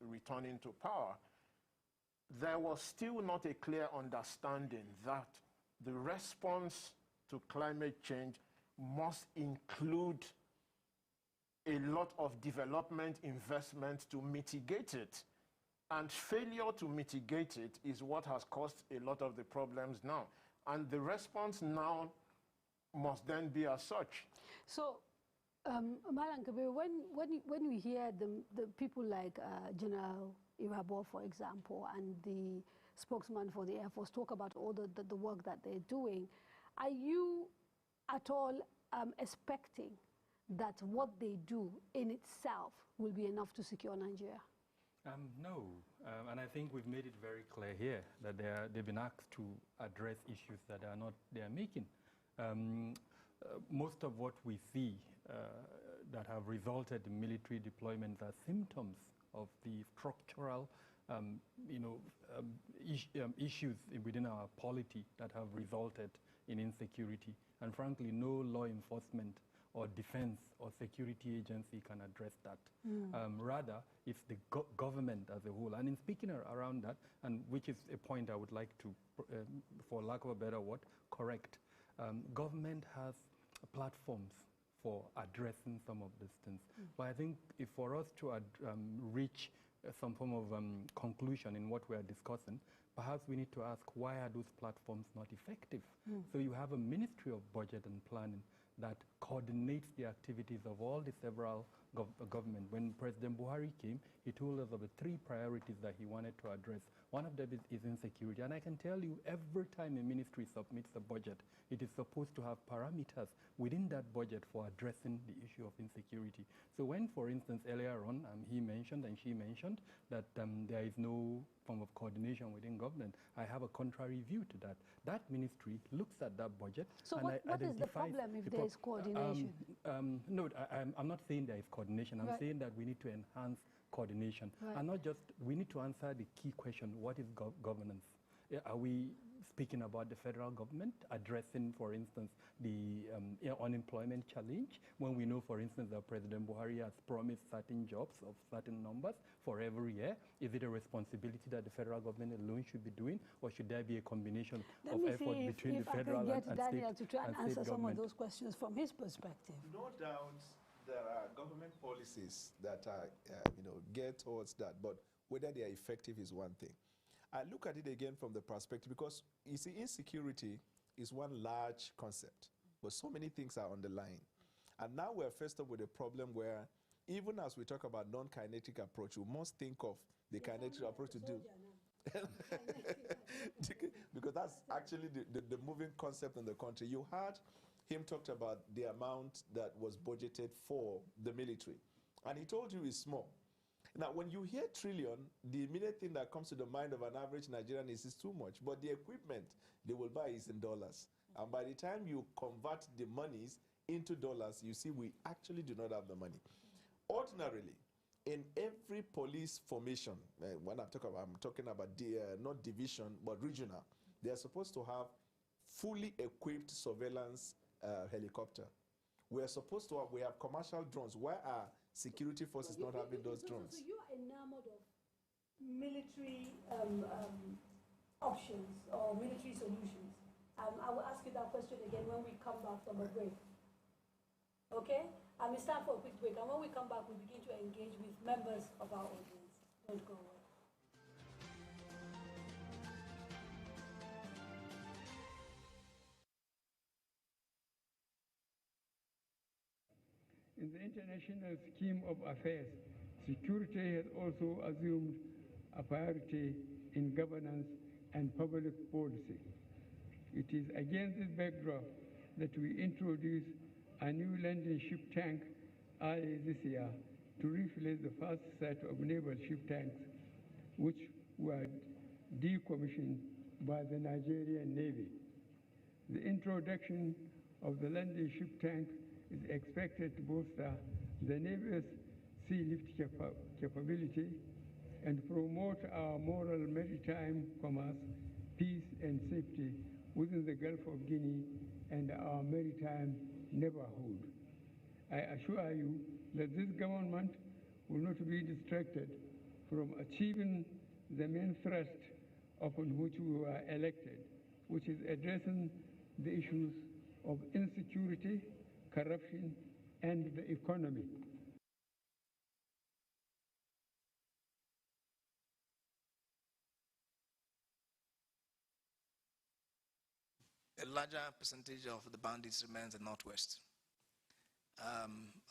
returning to power, there was still not a clear understanding that the response to climate change must include a lot of development investment to mitigate it. And failure to mitigate it is what has caused a lot of the problems now. And the response now must then be as such. So, Malam Kabir, when we hear the people like General Irabor, for example, and the spokesman for the Air Force talk about all the work that they're doing, are you at all expecting that what they do in itself will be enough to secure Nigeria? No, and I think we've made it very clear here that they've been asked to address issues that they are making. Most of what we see that have resulted in military deployments are symptoms of the structural issues within our polity that have resulted in insecurity. And frankly, no law enforcement or defense or security agency can address that. Rather, it's the government as a whole. And in speaking around that, and which is a point I would like to, for lack of a better word, correct, government has platforms for addressing some of these things. But I think if for us to reach some form of conclusion in what we are discussing, perhaps we need to ask, why are those platforms not effective? So you have a Ministry of Budget and Planning that coordinates the activities of all the several government. When President Buhari came, he told us of the 3 priorities that he wanted to address. One of them is insecurity. And I can tell you, every time a ministry submits a budget, it is supposed to have parameters within that budget for addressing the issue of insecurity. So when, for instance, earlier on, he mentioned and she mentioned that there is no form of coordination within government, I have a contrary view to that. That ministry looks at that budget. So what is the problem if there is coordination? No, I'm not saying there is coordination. I'm saying that we need to enhance coordination. And not just, we need to answer the key question, what is governance? Are we speaking about the federal government, addressing, for instance, the unemployment challenge, when we know, for instance, that President Buhari has promised certain jobs of certain numbers for every year? Is it a responsibility that the federal government alone should be doing, or should there be a combination of effort between the federal and state government? Daria to try and answer some of those questions from his perspective. No doubt there are government policies that are, geared towards that, but whether they are effective is one thing. I look at it again from the perspective, because you see, insecurity is one large concept, but so many things are underlying. And now we're faced up with a problem where, even as we talk about non-kinetic approach, we must think of the kinetic approach to do. Because that's actually the moving concept in the country. You heard him talked about the amount that was budgeted for the military, and he told you it's small. Now, when you hear trillion, the immediate thing that comes to the mind of an average Nigerian is too much, but the equipment they will buy is in dollars. And by the time you convert the monies into dollars, you see we actually do not have the money. Ordinarily, in every police formation, when I'm talking about not division, but regional, they are supposed to have fully equipped surveillance helicopter. We are supposed to have, we have commercial drones. Why are security forces not having those drones? So you are enamored of military options or military solutions. I will ask you that question again when we come back from a break. Okay? It's time for a quick break. And when we come back, we begin to engage with members of our audience. Don't go away. In the international scheme of affairs, security has also assumed a priority in governance and public policy. It is against this backdrop that we introduce a new landing ship tank early this year to replace the first set of naval ship tanks, which were decommissioned by the Nigerian Navy. The introduction of the landing ship tank is expected to bolster the Navy's sea lift capability and promote our moral maritime commerce, peace and safety within the Gulf of Guinea and our maritime neighborhood. I assure you that this government will not be distracted from achieving the main thrust upon which we were elected, which is addressing the issues of insecurity, corruption, and the economy. A larger percentage of the bandits remains in the Northwest.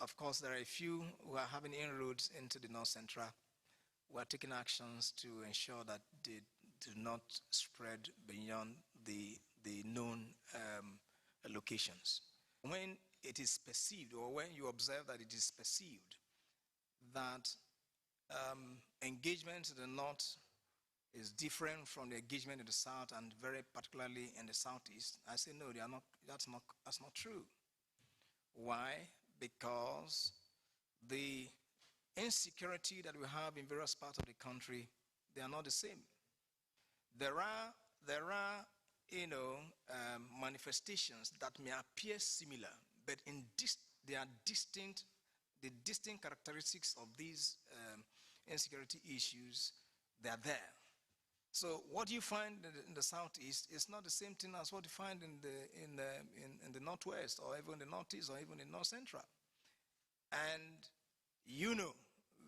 Of course, there are a few who are having inroads into the North Central. We are taking actions to ensure that they do not spread beyond the known locations. When it is perceived, or when you observe that it is perceived that engagement in the North is different from the engagement in the South, and very particularly in the Southeast, I say no, they are not. That's not true. Why? Because the insecurity that we have in various parts of the country, they are not the same. There are manifestations that may appear similar, but they are distinct. The distinct characteristics of these insecurity issues, they are there. So what you find in the Southeast is not the same thing as what you find in the Northwest, or even the Northeast, or even the North Central. And you know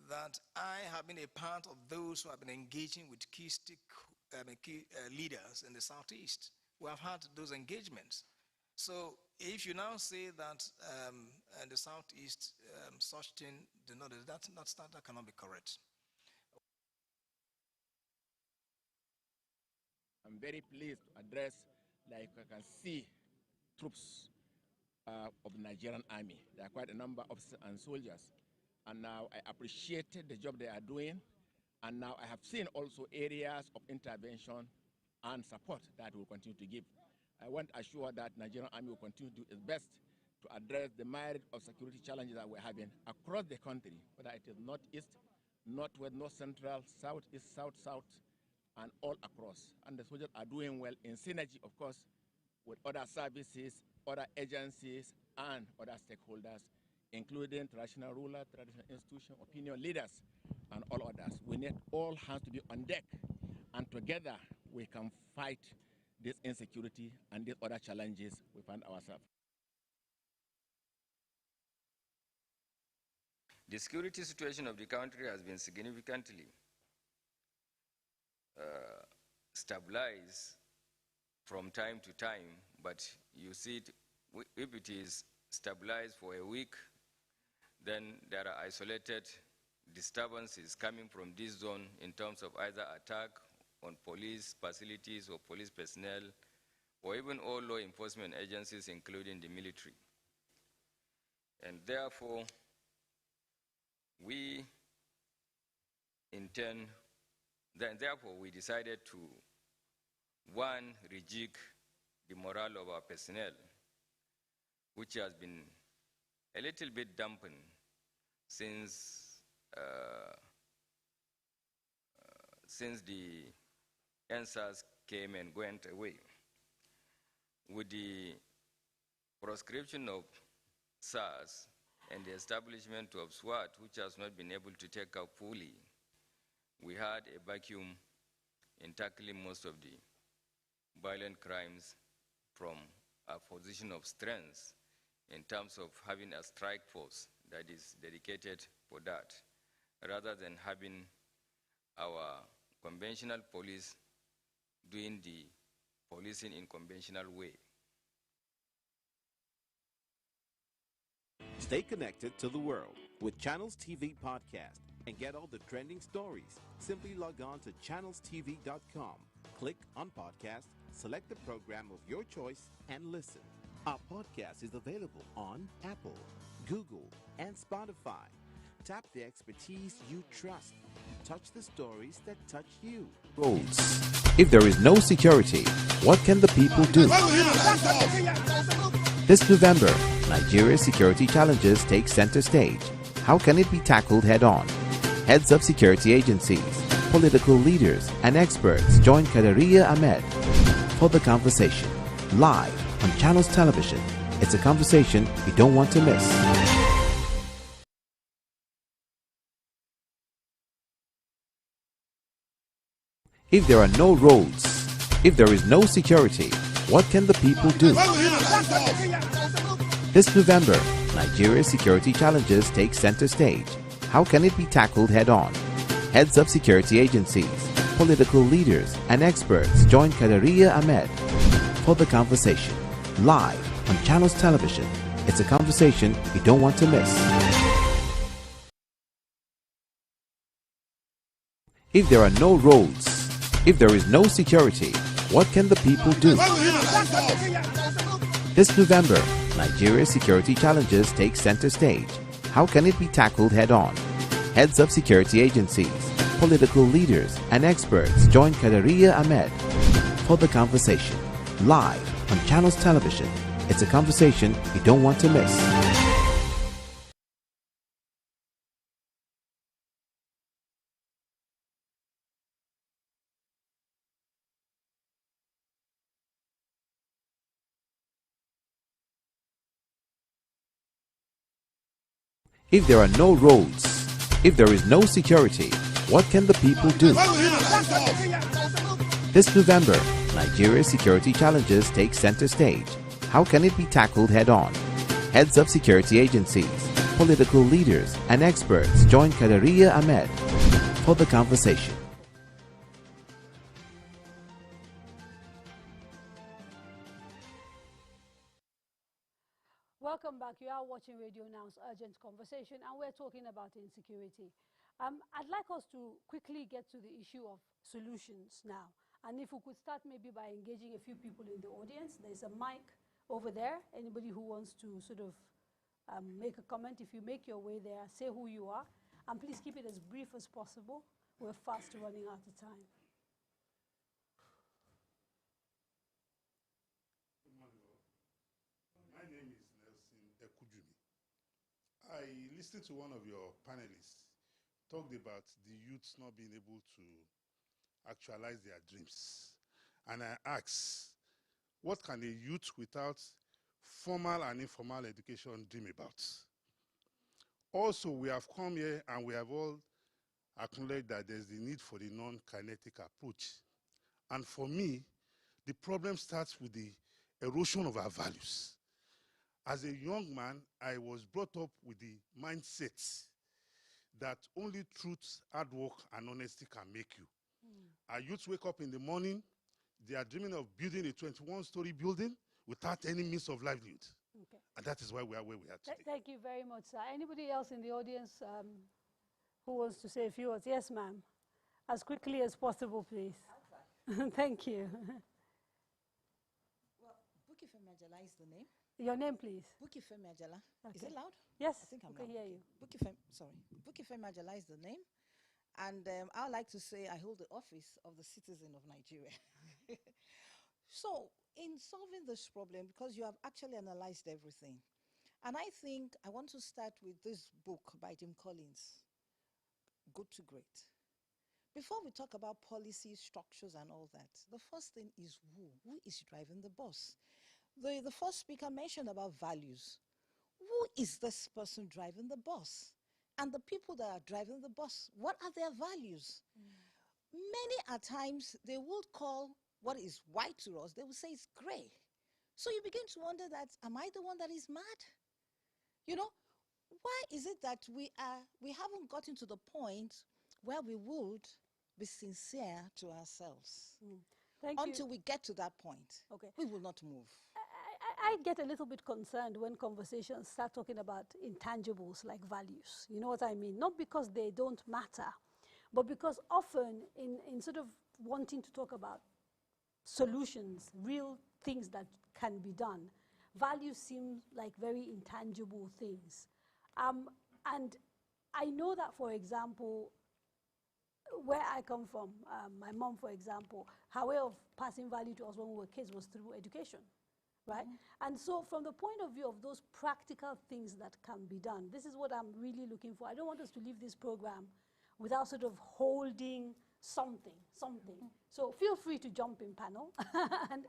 that I have been a part of those who have been engaging with key leaders in the Southeast. We have had those engagements. So if you now say that in the Southeast such thing, that cannot be correct. I'm very pleased to address, like I can see, troops of the Nigerian army. There are quite a number of officers and soldiers. And now I appreciated the job they are doing. And now I have seen also areas of intervention and support that we'll continue to give. I want to assure that Nigerian army will continue to do its best to address the myriad of security challenges that we're having across the country, whether it is northeast, northwest, north central, southeast, south, and all across. And the soldiers are doing well in synergy, of course, with other services, other agencies, and other stakeholders, including traditional rulers, traditional institutions, opinion leaders, and all others. We need all hands to be on deck, and together we can fight this insecurity and these other challenges we find ourselves. The security situation of the country has been significantly stabilized from time to time, but you see if it is stabilized for a week, then there are isolated disturbances coming from this zone in terms of either attack on police facilities or police personnel, or even all law enforcement agencies, including the military. And therefore, we decided to, one, rejig the morale of our personnel, which has been a little bit dampened since the answers came and went away. With the proscription of SARS and the establishment of SWAT, which has not been able to take up fully, we had a vacuum in tackling most of the violent crimes from a position of strength in terms of having a strike force that is dedicated for that, rather than having our conventional police doing the policing in conventional way. Stay connected to the world with Channels TV Podcast and get all the trending stories. Simply log on to channelstv.com, click on podcast, select the program of your choice, and listen. Our podcast is available on Apple, Google, and Spotify. Tap the expertise you trust. Touch the stories that touch you. Roads. If there is no security, what can the people do? This November, Nigeria's security challenges take center stage. How can it be tackled head-on? Heads of security agencies, political leaders, and experts join Daria Ahmed for the conversation. Live on Channels Television. It's a conversation you don't want to miss. If there are no roads, if there is no security, what can the people do? This November, Nigeria's security challenges take center stage. How can it be tackled head-on? Heads of security agencies, political leaders, and experts join Daria Ahmed for the conversation. Live on Channels Television. It's a conversation you don't want to miss. If there are no roads, if there is no security, what can the people do? This November, Nigeria's security challenges take center stage. How can it be tackled head-on? Heads of security agencies, political leaders, and experts join Daria Ahmed for the conversation. Live on Channels Television. It's a conversation you don't want to miss. If there are no roads, if there is no security, what can the people do? This November, Nigeria's security challenges take center stage. How can it be tackled head-on? Heads of security agencies, political leaders, and experts join Daria Ahmed for the conversation. Welcome back. You are watching Radio Now's Urgent Conversation, and we're talking about insecurity. I'd like us to quickly get to the issue of solutions now. And if we could start maybe by engaging a few people in the audience. There's a mic over there. Anybody who wants to sort of make a comment, if you make your way there, say who you are. And please keep it as brief as possible. We're fast running out of time. My name is I listened to one of your panelists talked about the youths not being able to actualize their dreams. And I ask, what can a youth without formal and informal education dream about? Also, we have come here and we have all acknowledged that there's the need for the non-kinetic approach. And for me, the problem starts with the erosion of our values. As a young man, I was brought up with the mindset that only truth, hard work, and honesty can make you. Our youths wake up in the morning, they are dreaming of building a 21-story building without any means of livelihood. Okay. And that is why we are where we are today. Thank you very much, sir. Anybody else in the audience who wants to say a few words? Yes, ma'am. As quickly as possible, please. Thank you. Well, Bukifemi Ajala is the name. Your name, please. Bukifemi Ajala. Okay. Is it loud? Yes, I think I'm we can loud. hear you. Bukifemi Ajala is the name. And I would like to say I hold the office of the citizen of Nigeria. So, in solving this problem, because you have actually analyzed everything, and I think I want to start with this book by Jim Collins, Good to Great. Before we talk about policy, structures, and all that, the first thing is who? Who is driving the bus? The first speaker mentioned about values. Who is this person driving the bus? And the people that are driving the bus, what are their values? Many a times, they will call what is white to us, they will say it's gray. So you begin to wonder that, am I the one that is mad? You know, why is it that we haven't gotten to the point where we would be sincere to ourselves? Until we get to that point, we will not move. I get a little bit concerned when conversations start talking about intangibles like values. You know what I mean? Not because they don't matter, but because often in sort of wanting to talk about solutions, real things that can be done, values seem like very intangible things. And I know that, for example, where I come from, my mom, for example, her way of passing value to us when we were kids was through education. Right? And so from the point of view of those practical things that can be done, this is what I'm really looking for. I don't want us to leave this program without sort of holding something. So feel free to jump in panel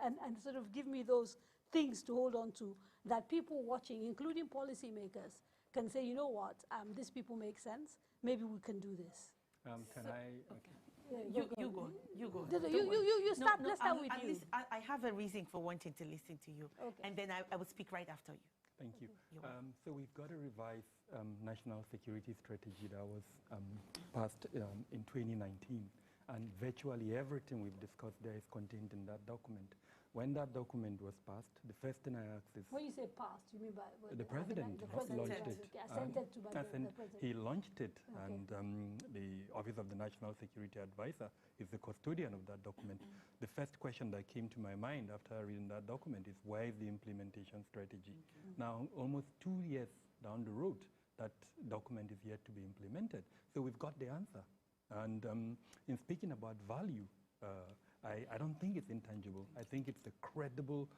and sort of give me those things to hold on to that people watching, including policymakers, can say, you know what, these people make sense. Maybe we can do this. Can I? Okay. You go. You start. Let's start with you. I have a reason for wanting to listen to you, and then I will speak right after you. Thank you. So we've got a revised national security strategy that was passed in 2019, and virtually everything we've discussed there is contained in that document. When that document was passed, the first thing I asked is... When you say passed, you mean by... The president launched it. Assented to by the president. He launched it, and the Office of the National Security Advisor is the custodian of that document. The first question that came to my mind after reading that document is, where is the implementation strategy? Now, almost 2 years down the road, that document is yet to be implemented. So we've got the answer. And in speaking about value, I don't think it's intangible. I think it's a credible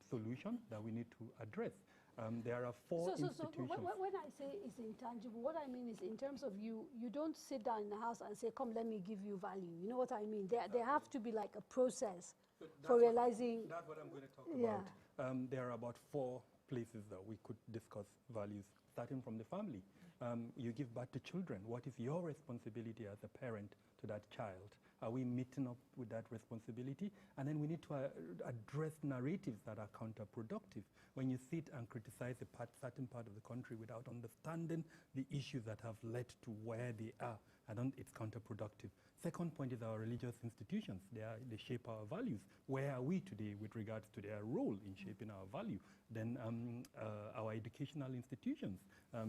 solution that we need to address. There are four institutions. So when I say it's intangible, what I mean is in terms of you don't sit down in the house and say, come, let me give you value. You know what I mean? There have to be like a process for realizing. That's what I'm going to talk about. There are about 4 places that we could discuss values, starting from the family. You give birth to children. What is your responsibility as a parent to that child? Are we meeting up with that responsibility? And then we need to address narratives that are counterproductive. When you sit and criticize a certain part of the country without understanding the issues that have led to where they are, it's counterproductive. Second point is our religious institutions. They shape our values. Where are we today with regards to their role in shaping our value? Then our educational institutions.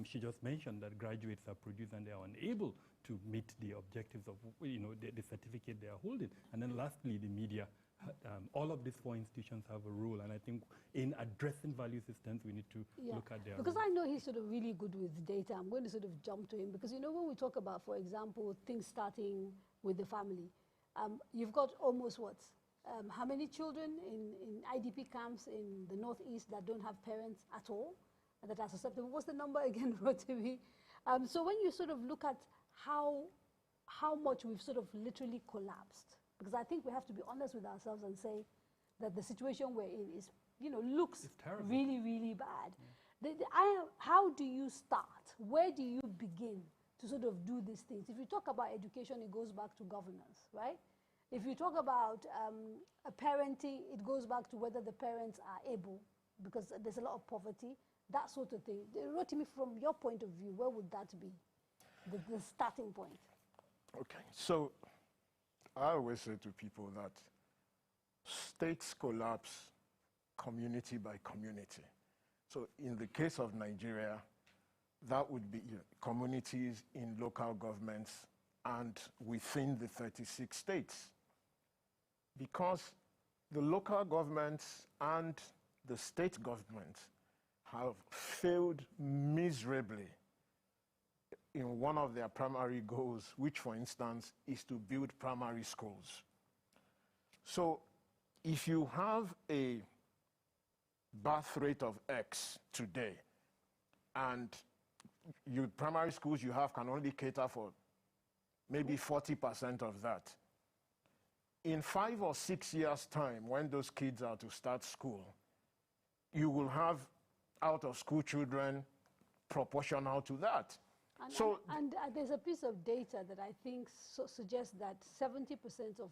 She just mentioned that graduates are produced and they are unable to meet the objectives of the certificate they are holding. And then lastly, the media. All of these 4 institutions have a role, and I think in addressing value systems, we need to look at their Because role. I know he's sort of really good with data. I'm going to sort of jump to him because, when we talk about, for example, things starting with the family, you've got almost how many children in IDP camps in the Northeast that don't have parents at all, and that are susceptible? What's the number again, Rotimi? So when you sort of look at how how much we've sort of literally collapsed. Because I think we have to be honest with ourselves and say that the situation we're in is, looks really, really bad. How do you start? Where do you begin to sort of do these things? If you talk about education, it goes back to governance, right? If you talk about parenting, it goes back to whether the parents are able, because there's a lot of poverty, that sort of thing. Rotimi, from your point of view, where would that be, the starting point? Okay, so I always say to people that states collapse community by community. So in the case of Nigeria, that would be communities in local governments and within the 36 states. Because the local governments and the state governments have failed miserably in one of their primary goals, which, for instance, is to build primary schools. So if you have a birth rate of X today, and your primary schools you have can only cater for maybe 40% of that, in 5 or 6 years' time, when those kids are to start school, you will have out-of-school children proportional to that. And there's a piece of data that I think suggests that 70% of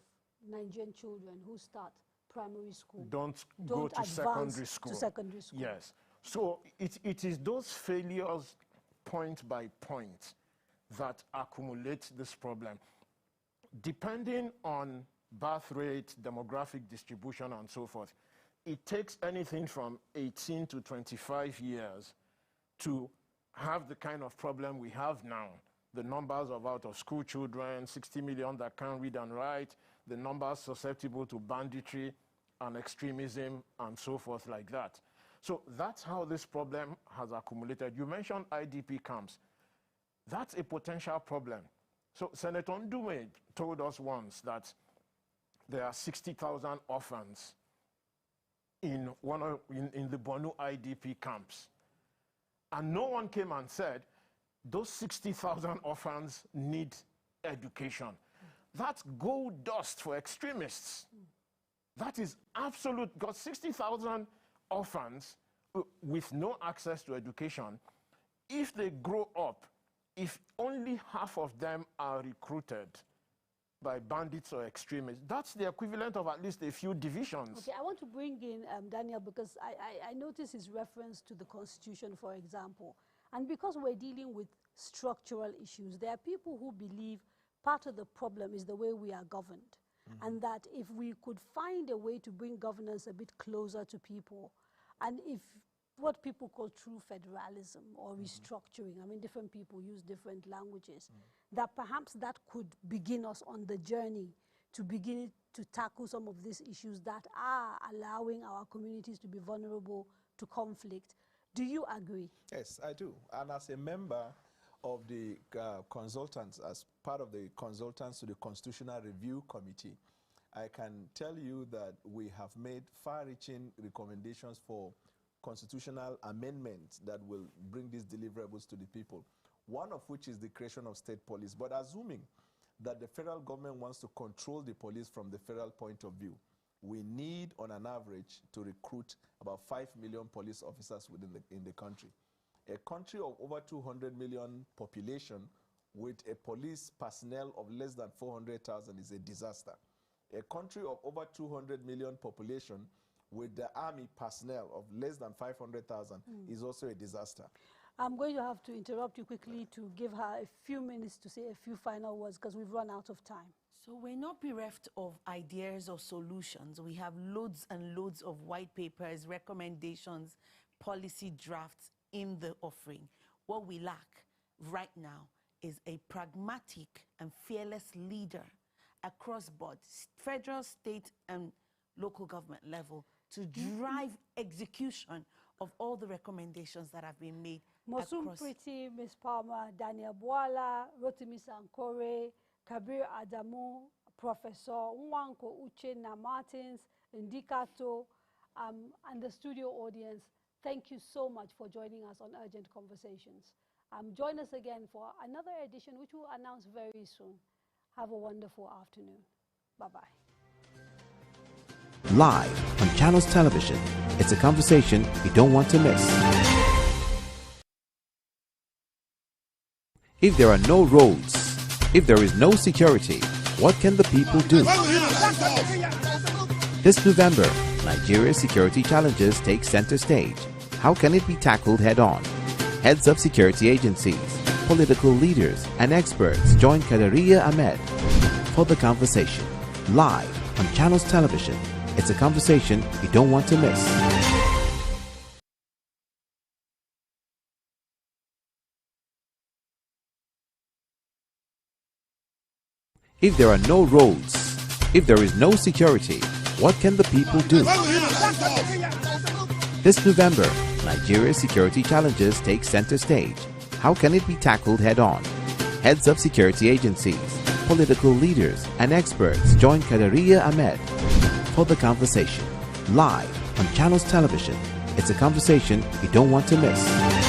Nigerian children who start primary school don't go to secondary school. Yes. So it is those failures point by point that accumulate this problem. Depending on birth rate, demographic distribution, and so forth, it takes anything from 18 to 25 years to have the kind of problem we have now. The numbers of out-of-school children, 60 million that can't read and write, the numbers susceptible to banditry and extremism, and so forth like that. So that's how this problem has accumulated. You mentioned IDP camps. That's a potential problem. So Senator Ndume told us once that there are 60,000 orphans in the Borno IDP camps. And no one came and said, those 60,000 orphans need education. That's gold dust for extremists. That is absolute, because 60,000 orphans with no access to education, if they grow up, if only half of them are recruited by bandits or extremists, that's the equivalent of at least a few divisions. Okay, I want to bring in Daniel, because I noticed his reference to the Constitution, for example. And because we're dealing with structural issues, there are people who believe part of the problem is the way we are governed. And that if we could find a way to bring governance a bit closer to people, and if what people call true federalism or restructuring, I mean, different people use different languages, that perhaps that could begin us on the journey to begin to tackle some of these issues that are allowing our communities to be vulnerable to conflict. Do you agree? Yes, I do. And as a member of the consultants, as part of the consultants to the Constitutional Review Committee, I can tell you that we have made far-reaching recommendations for constitutional amendments that will bring these deliverables to the people, one of which is the creation of state police. But assuming that the federal government wants to control the police from the federal point of view, we need, on an average, to recruit about 5 million police officers in the country. A country of over 200 million population with a police personnel of less than 400,000 is a disaster. A country of over 200 million population with the army personnel of less than 500,000 is also a disaster. I'm going to have to interrupt you quickly to give her a few minutes to say a few final words, because we've run out of time. So we're not bereft of ideas or solutions. We have loads and loads of white papers, recommendations, policy drafts in the offering. What we lack right now is a pragmatic and fearless leader across board, federal, state, and local government level, to drive execution of all the recommendations that have been made. Mosum Priti, Ms. Palmer, Daniel Bwala, Rotimi Sankore, Kabir Adamu, Professor Nwanko Uchenna Martins, Indikato, and the studio audience. Thank you so much for joining us on Urgent Conversations. Join us again for another edition, which we'll announce very soon. Have a wonderful afternoon. Bye-bye. Live on Channels Television, it's a conversation you don't want to miss. If there are no roads, if there is no security, what can the people do? This November, Nigeria's security challenges take center stage. How can it be tackled head-on? Heads of security agencies, political leaders, and experts join Daria for the conversation. Live on Channels Television, it's a conversation you don't want to miss. If there are no roads, if there is no security, what can the people do? This November, Nigeria's security challenges take center stage. How can it be tackled head-on? Heads of security agencies, political leaders, and experts join Daria for the conversation. Live on Channels Television, it's a conversation you don't want to miss.